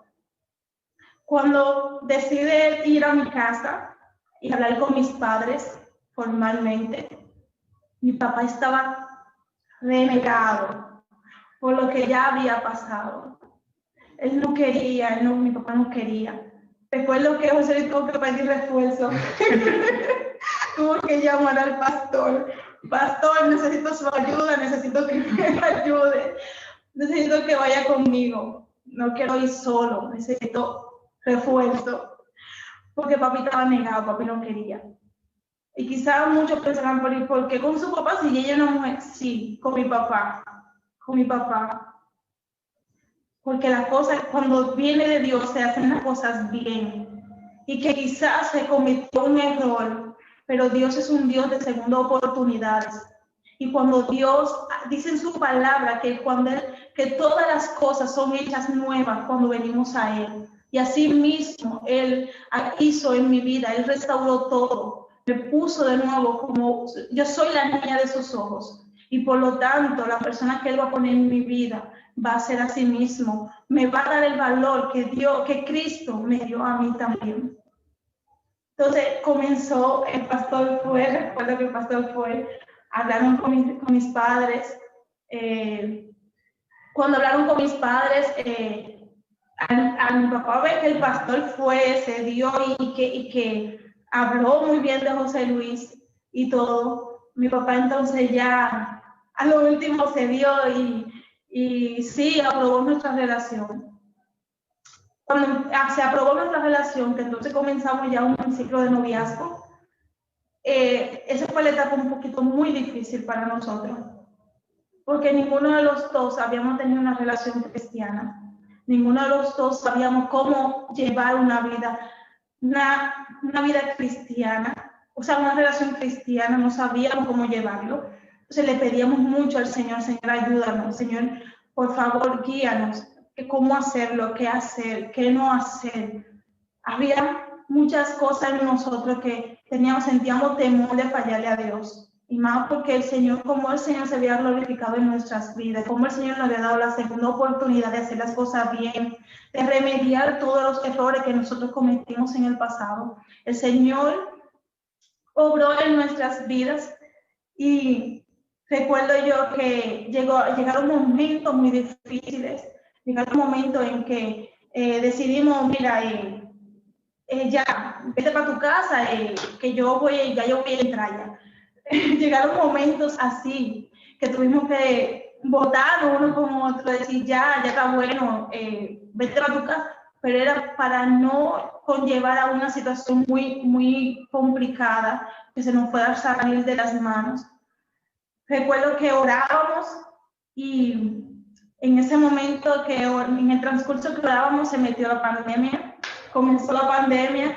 Speaker 1: Cuando decidí ir a mi casa y hablar con mis padres formalmente, mi papá estaba renegado por lo que ya había pasado. Él no quería, mi papá no quería. Recuerdo que José tuvo que pedir refuerzo. Tuvo que llamar al pastor. Pastor, necesito su ayuda, necesito que me ayude. Necesito que vaya conmigo. No quiero ir solo, necesito refuerzo. Porque papi estaba negado, papi no quería. Y quizás muchos pensarán, ¿por qué con su papá si ella es una mujer? Sí, con mi papá. Porque las cosas, cuando viene de Dios, se hacen las cosas bien. Y que quizás se cometió un error, pero Dios es un Dios de segunda oportunidades. Y cuando Dios dice en su palabra que todas las cosas son hechas nuevas cuando venimos a Él. Y así mismo Él hizo en mi vida, Él restauró todo. Me puso de nuevo como yo soy la niña de sus ojos. Y por lo tanto, la persona que Él va a poner en mi vida va a ser a sí mismo. Me va a dar el valor que Cristo me dio a mí también. Entonces comenzó, recuerdo que el pastor fue, hablaron con mis padres. Cuando hablaron con mis padres, a mi papá ve que el pastor se dio y que habló muy bien de José Luis y todo. Mi papá entonces ya a lo último se dio y sí, aprobó nuestra relación. Cuando se aprobó nuestra relación, que entonces comenzamos ya un ciclo de noviazgo, esa fue la etapa un poquito muy difícil para nosotros, porque ninguno de los dos habíamos tenido una relación cristiana. Ninguno de los dos sabíamos cómo llevar una vida cristiana, o sea, una relación cristiana, no sabíamos cómo llevarlo. Entonces le pedíamos mucho al Señor, Señor, ayúdanos, Señor, por favor, guíanos, cómo hacerlo, qué hacer, qué no hacer. Había muchas cosas en nosotros que sentíamos temor de fallarle a Dios. Y más porque como el Señor se había glorificado en nuestras vidas, como el Señor nos había dado la segunda oportunidad de hacer las cosas bien, de remediar todos los errores que nosotros cometimos en el pasado. El Señor obró en nuestras vidas. Y recuerdo yo que llegaron momentos muy difíciles, llegaron momentos en que decidimos, mira, ya, vete para tu casa, que ya yo voy a entrar ya. Llegaron momentos así, que tuvimos que votar uno como otro, decir, ya está bueno, vete para tu casa, pero era para no conllevar a una situación muy complicada, que se nos pueda salir de las manos. Recuerdo que orábamos y en ese momento en el transcurso que orábamos se metió la pandemia, comenzó la pandemia,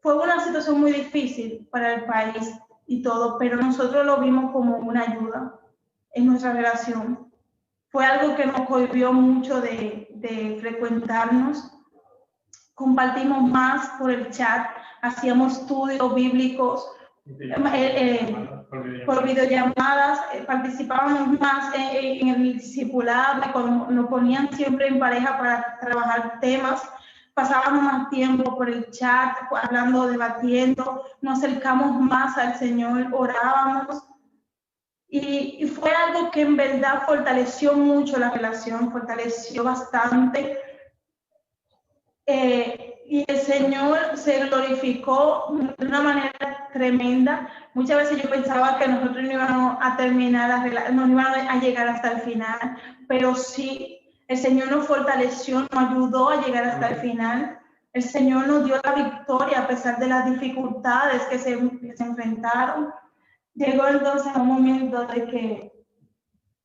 Speaker 1: fue una situación muy difícil para el país y todo, pero nosotros lo vimos como una ayuda en nuestra relación. Fue algo que nos cohibió mucho de frecuentarnos. Compartimos más por el chat, hacíamos estudios bíblicos, por videollamadas, participábamos más en el discipulado, cuando nos ponían siempre en pareja para trabajar temas, pasábamos más tiempo por el chat, hablando, debatiendo, nos acercamos más al Señor, orábamos, y fue algo que en verdad fortaleció mucho la relación, fortaleció bastante. Y el Señor se glorificó de una manera tremenda. Muchas veces yo pensaba que nosotros no íbamos a terminar, no íbamos a llegar hasta el final, pero sí, el Señor nos fortaleció, nos ayudó a llegar hasta el final. El Señor nos dio la victoria a pesar de las dificultades que se enfrentaron. Llegó entonces un momento de que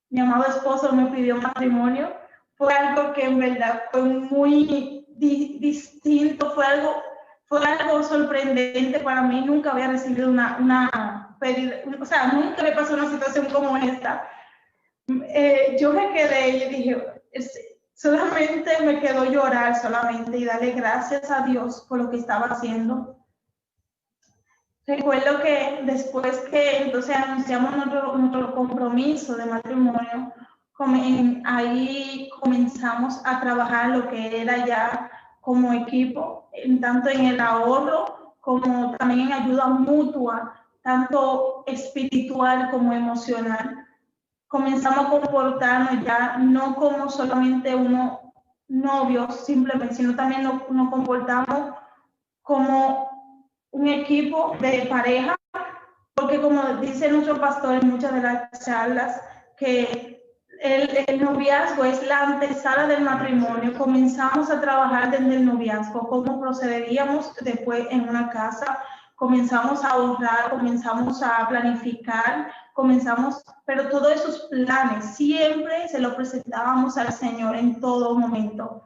Speaker 1: mi amado esposo me pidió matrimonio. Fue algo que en verdad fue muy distinto, fue algo sorprendente para mí. Nunca había recibido una pedida, o sea, nunca me pasó una situación como esta. Yo me quedé y dije, solamente me quedó llorar solamente y darle gracias a Dios por lo que estaba haciendo. Recuerdo que después que entonces anunciamos nuestro compromiso de matrimonio, ahí comenzamos a trabajar lo que era ya como equipo, tanto en el ahorro como también en ayuda mutua, tanto espiritual como emocional. Comenzamos a comportarnos ya no como solamente unos novios simplemente, sino también nos comportamos como un equipo de pareja, porque como dice nuestro pastor en muchas de las charlas, que el noviazgo es la antesala del matrimonio. Comenzamos a trabajar desde el noviazgo, cómo procederíamos después en una casa, comenzamos a ahorrar, comenzamos a planificar, pero todos esos planes siempre se los presentábamos al Señor en todo momento.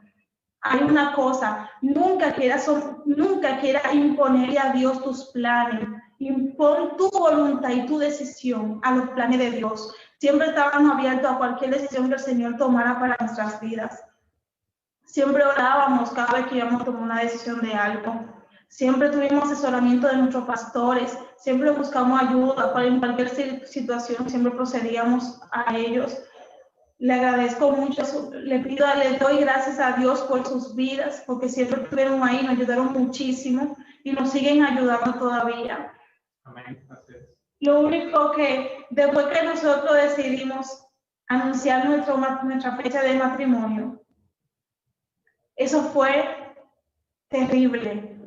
Speaker 1: Hay una cosa, nunca quieras imponerle a Dios tus planes. Impon tu voluntad y tu decisión a los planes de Dios. Siempre estábamos abiertos a cualquier decisión que el Señor tomara para nuestras vidas. Siempre orábamos cada vez que íbamos a tomar una decisión de algo. Siempre tuvimos asesoramiento de nuestros pastores. Siempre buscamos ayuda en cualquier situación. Siempre procedíamos a ellos. Le agradezco mucho, le doy gracias a Dios por sus vidas, porque siempre estuvieron ahí, nos ayudaron muchísimo y nos siguen ayudando todavía.
Speaker 2: Amén.
Speaker 1: Lo único que después que nosotros decidimos anunciar nuestra fecha de matrimonio, eso fue terrible,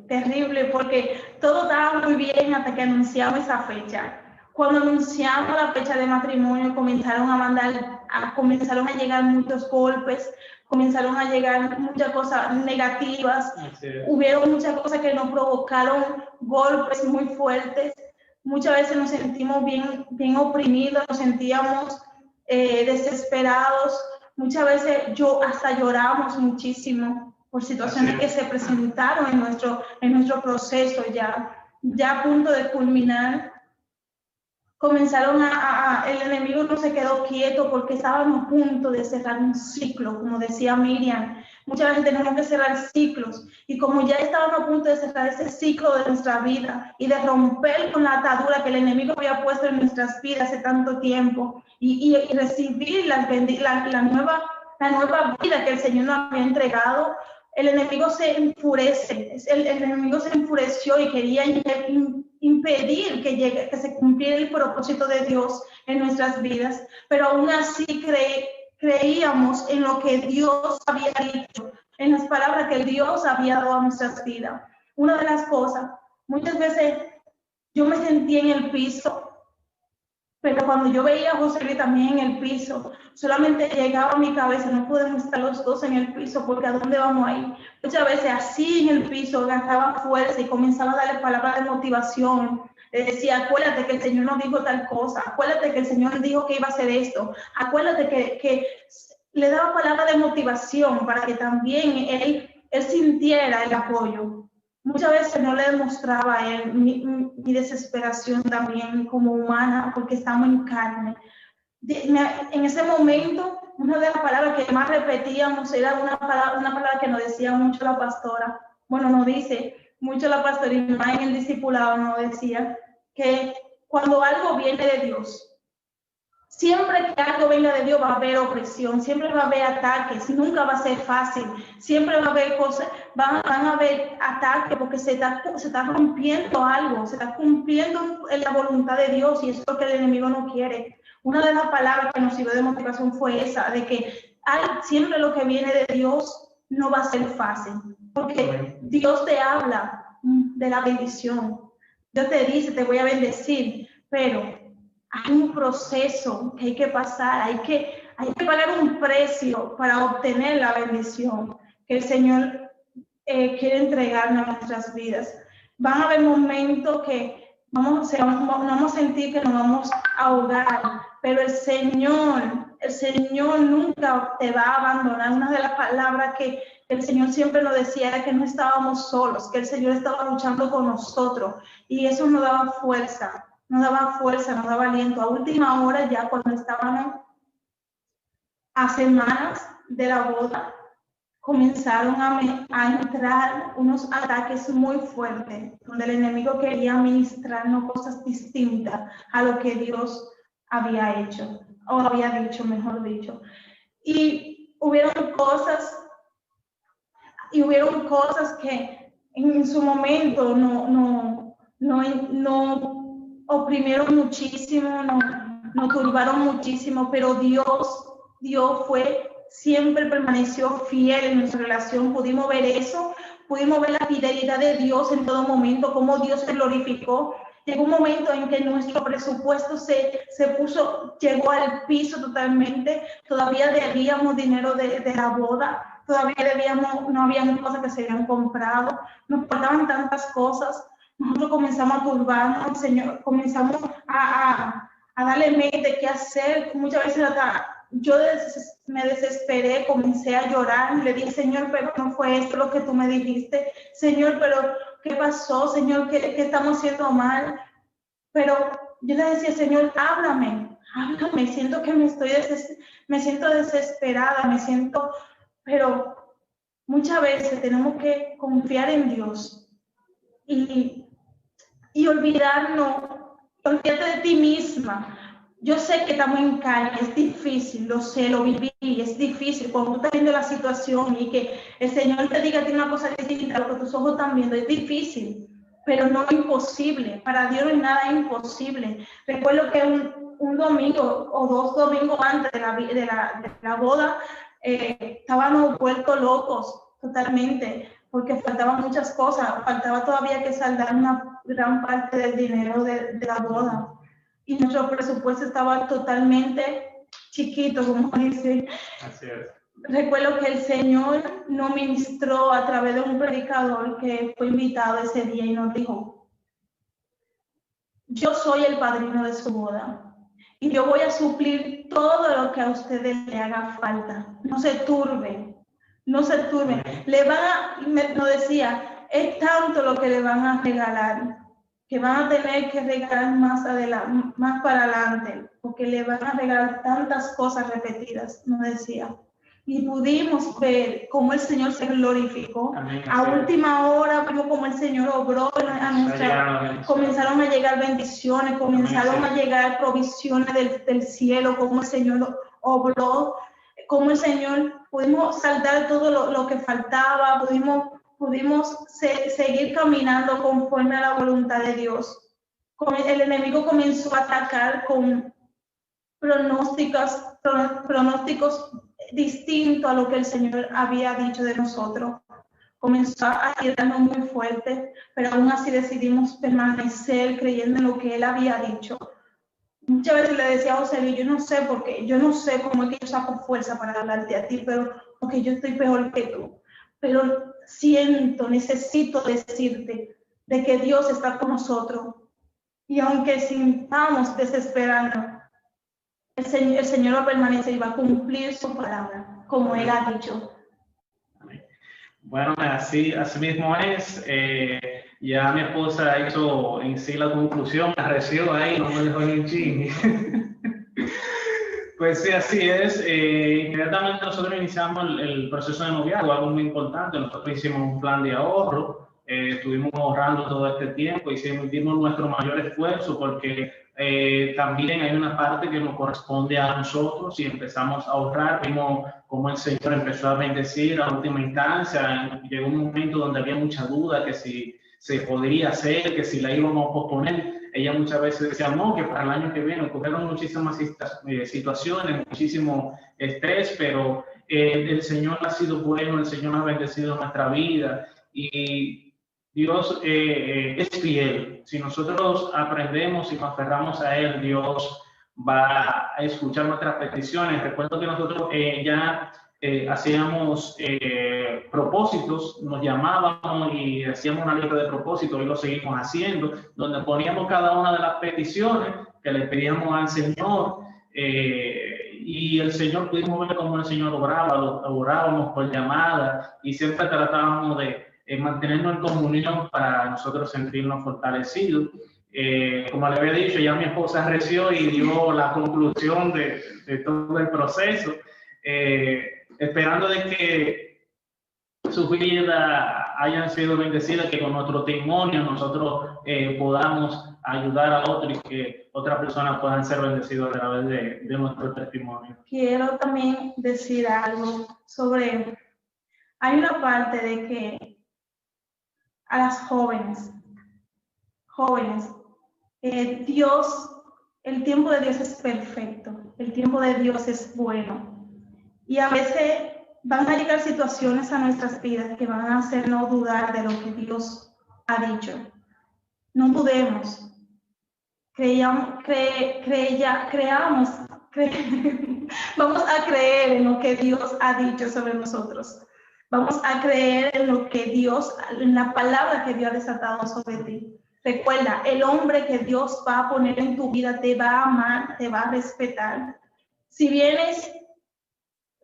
Speaker 1: porque todo estaba muy bien hasta que anunciamos esa fecha. Cuando anunciamos la fecha de matrimonio, comenzaron a llegar muchos golpes, comenzaron a llegar muchas cosas negativas. Hubieron muchas cosas que nos provocaron golpes muy fuertes. Muchas veces nos sentimos bien oprimidos, nos sentíamos desesperados. Muchas veces hasta lloramos muchísimo por situaciones que se presentaron en nuestro proceso ya a punto de culminar. Comenzaron el enemigo no se quedó quieto porque estábamos a punto de cerrar un ciclo, como decía Miriam. Muchas veces tenemos que cerrar ciclos y como ya estábamos a punto de cerrar ese ciclo de nuestra vida y de romper con la atadura que el enemigo había puesto en nuestras vidas hace tanto tiempo y recibir la nueva vida que el Señor nos había entregado, el enemigo se enfurece, el enemigo se enfureció y quería impedir que se cumpliera el propósito de Dios en nuestras vidas, pero aún así creíamos en lo que Dios había dicho, en las palabras que Dios había dado a nuestras vidas. Una de las cosas, muchas veces yo me sentía en el piso, pero cuando yo veía a José Luis también en el piso, solamente llegaba a mi cabeza, no podemos estar los dos en el piso, porque ¿a dónde vamos a ir? Muchas veces así en el piso agarraba fuerza y comenzaba a darle palabras de motivación. Le decía, acuérdate que el Señor nos dijo tal cosa, acuérdate que el Señor dijo que iba a hacer esto, acuérdate que le daba palabras de motivación para que también él sintiera el apoyo. Muchas veces no le demostraba a él mi desesperación también como humana, porque estamos en carne. En ese momento, una de las palabras que más repetíamos era una palabra que nos decía mucho la pastora. Bueno, nos dice mucho la pastora y más en el discipulado nos decía que cuando algo viene de Dios, siempre que algo venga de Dios va a haber opresión, siempre va a haber ataques, nunca va a ser fácil, siempre va a haber cosas, van a haber ataques porque se está rompiendo algo, se está cumpliendo la voluntad de Dios y eso es lo que el enemigo no quiere. Una de las palabras que nos sirvió de motivación fue esa, de que siempre lo que viene de Dios no va a ser fácil, porque Dios te habla de la bendición, Dios te dice, te voy a bendecir, pero hay un proceso que hay que pasar, hay que pagar un precio para obtener la bendición que el Señor quiere entregarnos a nuestras vidas. Van a haber momentos que vamos a sentir que nos vamos a ahogar, pero el Señor nunca te va a abandonar. Una de las palabras que el Señor siempre nos decía era que no estábamos solos, que el Señor estaba luchando con nosotros y eso nos daba fuerza. Nos daba aliento. A última hora, ya cuando estábamos a semanas de la boda, comenzaron a entrar unos ataques muy fuertes, donde el enemigo quería ministrarnos cosas distintas a lo que Dios había hecho, o había dicho, mejor dicho. Y hubieron cosas que en su momento no oprimieron muchísimo, nos turbaron muchísimo, pero Dios siempre permaneció fiel en nuestra relación. Pudimos ver eso, pudimos ver la fidelidad de Dios en todo momento, cómo Dios se glorificó. Llegó un momento en que nuestro presupuesto llegó al piso totalmente, todavía debíamos dinero de la boda, todavía no habían cosas que se habían comprado, nos faltaban tantas cosas. Nosotros comenzamos a turbarnos, Señor, comenzamos a darle mente qué hacer. Muchas veces yo me desesperé, comencé a llorar, le dije, Señor, pero no fue esto lo que tú me dijiste. Señor, pero ¿qué pasó? Señor, ¿qué estamos haciendo mal? Pero yo le decía, Señor, háblame, siento que me siento desesperada, pero muchas veces tenemos que confiar en Dios y olvídate de ti misma. Yo sé que estamos en carne, es difícil, lo sé, lo viví, es difícil cuando tú estás viendo la situación y que el Señor te diga a ti una cosa distinta a lo que tus ojos están viendo, es difícil, pero no es imposible. Para Dios no hay nada imposible. Recuerdo que un domingo o 2 domingos antes de la boda, estábamos vueltos locos totalmente, porque faltaban muchas cosas, faltaba todavía que saldar una gran parte del dinero de la boda. Y nuestro presupuesto estaba totalmente chiquito, como dice.
Speaker 2: Así es.
Speaker 1: Recuerdo que el Señor nos ministró a través de un predicador que fue invitado ese día y nos dijo, yo soy el padrino de su boda y yo voy a suplir todo lo que a ustedes le haga falta. No se turben. Nos decía, es tanto lo que le van a regalar, que van a tener que regalar más para adelante, porque le van a regalar tantas cosas repetidas, nos decía. Y pudimos ver cómo el Señor se glorificó. Amén, a última hora vimos cómo el Señor obró comenzaron a llegar bendiciones, comenzaron a llegar provisiones del cielo, cómo el Señor obró. cómo el Señor, pudimos saldar todo lo que faltaba, pudimos seguir caminando conforme a la voluntad de Dios. El enemigo comenzó a atacar con pronósticos distintos a lo que el Señor había dicho de nosotros. Comenzó a tirarnos muy fuerte, pero aún así decidimos permanecer creyendo en lo que Él había dicho. Muchas veces le decía a José Luis, yo no sé por qué, yo no sé cómo es que yo saco fuerza para hablarte a ti, pero porque yo estoy peor que tú. Pero necesito decirte de que Dios está con nosotros. Y aunque sintamos desesperando, el Señor va a permanecer y va a cumplir su palabra, como Él ha dicho.
Speaker 2: Bueno, así mismo es. Ya mi esposa hizo en sí la conclusión, me arreció ahí, no me dejó ni un chingue. Pues sí, así es. Inmediatamente nosotros iniciamos el proceso de noviazgo, algo muy importante. Nosotros hicimos un plan de ahorro, estuvimos ahorrando todo este tiempo, dimos nuestro mayor esfuerzo porque también hay una parte que nos corresponde a nosotros y empezamos a ahorrar. Vimos cómo el Señor empezó a bendecir a última instancia. Llegó un momento donde había mucha duda que si se podría hacer, que si la íbamos a posponer. Ella muchas veces decía, no, que para el año que viene ocurrieron muchísimas situaciones, muchísimo estrés, pero el Señor ha sido bueno, el Señor ha bendecido nuestra vida y Dios es fiel. Si nosotros aprendemos y nos aferramos a Él, Dios va a escuchar nuestras peticiones. Recuerdo que nosotros ya hacíamos propósitos, nos llamábamos y hacíamos una lista de propósitos y lo seguimos haciendo, donde poníamos cada una de las peticiones que le pedíamos al Señor y el Señor, pudimos ver cómo el Señor orábamos por llamada y siempre tratábamos de mantenernos en comunión para nosotros sentirnos fortalecidos. Como le había dicho, ya mi esposa reció y dio la conclusión de todo el proceso. Esperando de que sus vidas hayan sido bendecidas, que con nuestro testimonio nosotros podamos ayudar a otros y que otras personas puedan ser bendecidas a través de nuestro testimonio.
Speaker 1: Quiero también decir algo sobre, hay una parte de que a las jóvenes, Dios, el tiempo de Dios es perfecto, el tiempo de Dios es bueno. Y a veces van a llegar situaciones a nuestras vidas que van a hacernos dudar de lo que Dios ha dicho. No dudemos. Vamos a creer en lo que Dios ha dicho sobre nosotros. Vamos a creer en lo que en la palabra que Dios ha desatado sobre ti. Recuerda, el hombre que Dios va a poner en tu vida te va a amar, te va a respetar. Si vienes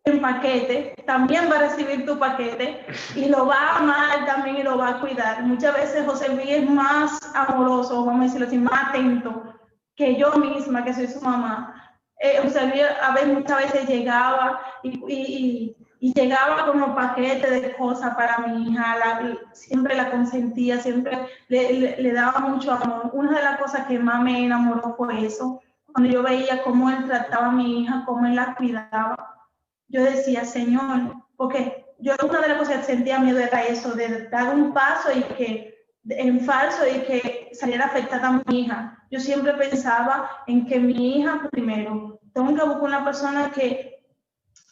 Speaker 1: en paquete, también va a recibir tu paquete y lo va a amar también y lo va a cuidar. Muchas veces José Luis es más amoroso, vamos a decirlo así, más atento que yo misma, que soy su mamá. José Luis muchas veces llegaba y llegaba como paquete de cosas para mi hija, siempre la consentía, siempre le daba mucho amor. Una de las cosas que más me enamoró fue eso, cuando yo veía cómo él trataba a mi hija, cómo él la cuidaba. Yo decía, Señor, porque yo una de las cosas que sentía miedo era eso, de dar un paso en falso y que saliera afectada a mi hija. Yo siempre pensaba en que mi hija primero, tengo que buscar una persona que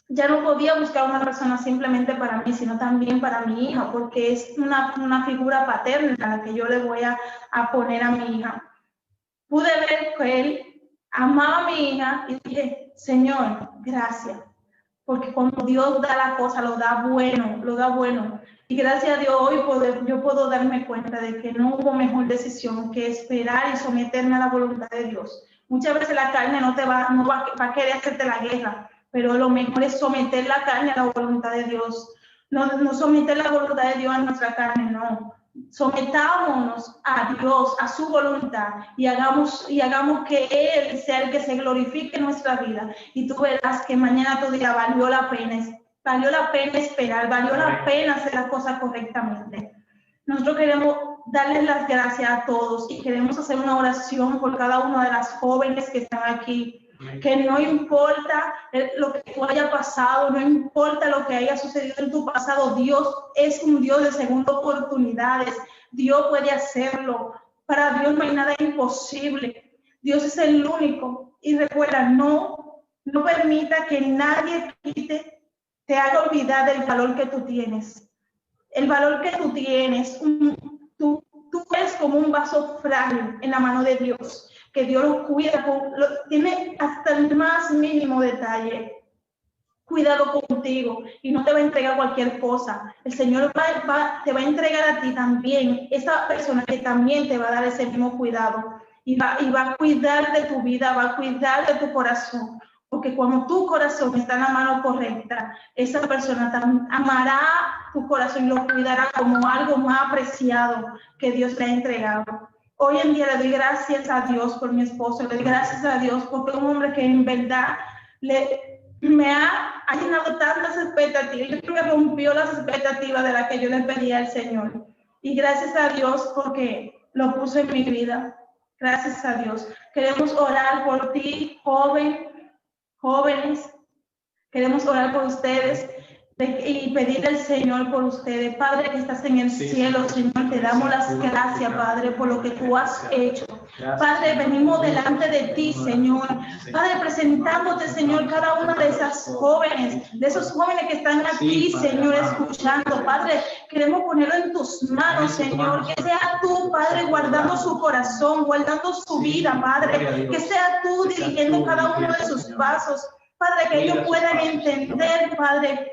Speaker 1: ya no podía buscar una persona simplemente para mí, sino también para mi hija, porque es una figura paterna a la que yo le voy a poner a mi hija. Pude ver que él amaba a mi hija y dije, Señor, gracias. Porque cuando Dios da la cosa, lo da bueno. Y gracias a Dios hoy yo puedo darme cuenta de que no hubo mejor decisión que esperar y someterme a la voluntad de Dios. Muchas veces la carne no va a querer hacerte la guerra, pero lo mejor es someter la carne a la voluntad de Dios. No someter la voluntad de Dios a nuestra carne, no. Sometámonos a Dios, a su voluntad y hagamos que Él sea el que se glorifique en nuestra vida y tú verás que mañana tu día valió la pena esperar, valió la pena hacer las cosas correctamente. Nosotros queremos darles las gracias a todos y queremos hacer una oración por cada una de las jóvenes que están aquí, Que no importa lo que tú haya pasado, no importa lo que haya sucedido en tu pasado, Dios es un Dios de segunda oportunidades. Dios puede hacerlo. Para Dios no hay nada imposible. Dios es el único. Y recuerda, no permita que nadie te haga olvidar del valor que tú tienes. El valor que tú tienes, tú eres como un vaso frágil en la mano de Dios, que Dios lo cuida, tiene hasta el más mínimo detalle. Cuidado contigo y no te va a entregar cualquier cosa. El Señor te va a entregar a ti también, esa persona que también te va a dar ese mismo cuidado y va a cuidar de tu vida, va a cuidar de tu corazón. Porque cuando tu corazón está en la mano correcta, esa persona amará tu corazón y lo cuidará como algo más apreciado que Dios le ha entregado. Hoy en día le doy gracias a Dios por mi esposo, le doy gracias a Dios porque es un hombre que en verdad me ha llenado tantas expectativas. Yo creo que rompió las expectativas de las que yo le pedía al Señor. Y gracias a Dios porque lo puso en mi vida. Gracias a Dios. Queremos orar por ti, jóvenes. Queremos orar por ustedes y pedirle al Señor por ustedes. Padre que estás en el cielo, Señor, te damos las gracias, Padre, por lo que tú has hecho. Padre, venimos delante de ti, Señor. Padre, presentándote, Señor, cada una de esas jóvenes, de esos jóvenes que están aquí, Señor, escuchando. Padre, queremos ponerlo en tus manos, Señor. Que sea tú, Padre, guardando su corazón, guardando su vida, Padre. Que sea tú dirigiendo cada uno de sus pasos. Padre, que ellos puedan entender, Padre,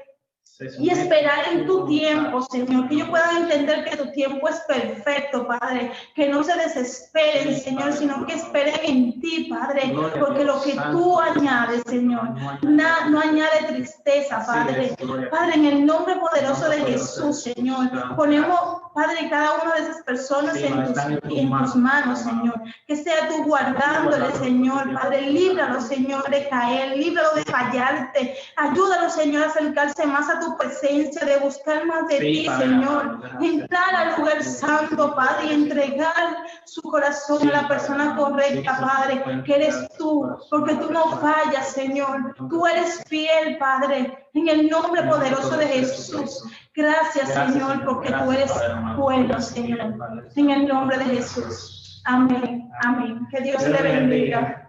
Speaker 1: y esperar en tu tiempo, Señor, que ellos puedan entender que tu tiempo es perfecto, Padre, que no se desesperen, Señor, sino que esperen en ti, Padre, porque lo que tú añades, Señor, no añade tristeza, Padre. Padre, en el nombre poderoso de Jesús, Señor, ponemos, Padre, cada una de esas personas en tus manos, Señor, que sea tú guardándole, Señor, Padre, líbralo, Señor, de caer, líbralo de fallarte, ayúdalo, Señor, a acercarse más a tu presencia, de buscar más de ti, Señor, entrar al lugar santo, Padre, y entregar su corazón a la persona correcta, Padre, que eres tú, porque tú no fallas, Señor, tú eres fiel, Padre, en el nombre poderoso de Jesús. Gracias, Señor, porque tú eres bueno, Señor, en el nombre de Jesús. Amén, amén. Que Dios le bendiga.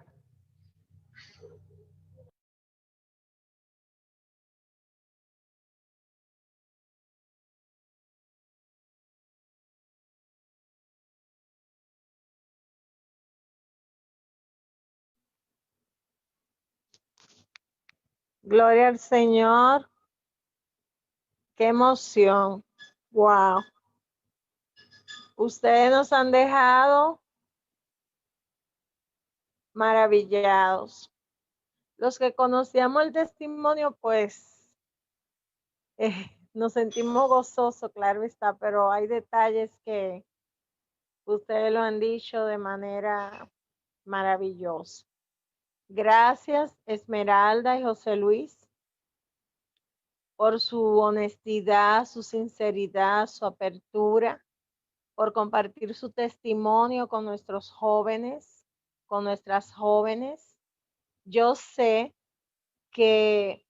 Speaker 3: Gloria al Señor. Qué emoción. Wow. Ustedes nos han dejado maravillados. Los que conocíamos el testimonio, pues nos sentimos gozosos, claro está, pero hay detalles que ustedes lo han dicho de manera maravillosa. Gracias, Esmeralda y José Luis, por su honestidad, su sinceridad, su apertura, por compartir su testimonio con nuestros jóvenes, con nuestras jóvenes. Yo sé que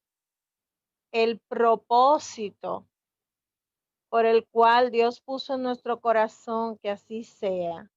Speaker 3: el propósito por el cual Dios puso en nuestro corazón que así sea,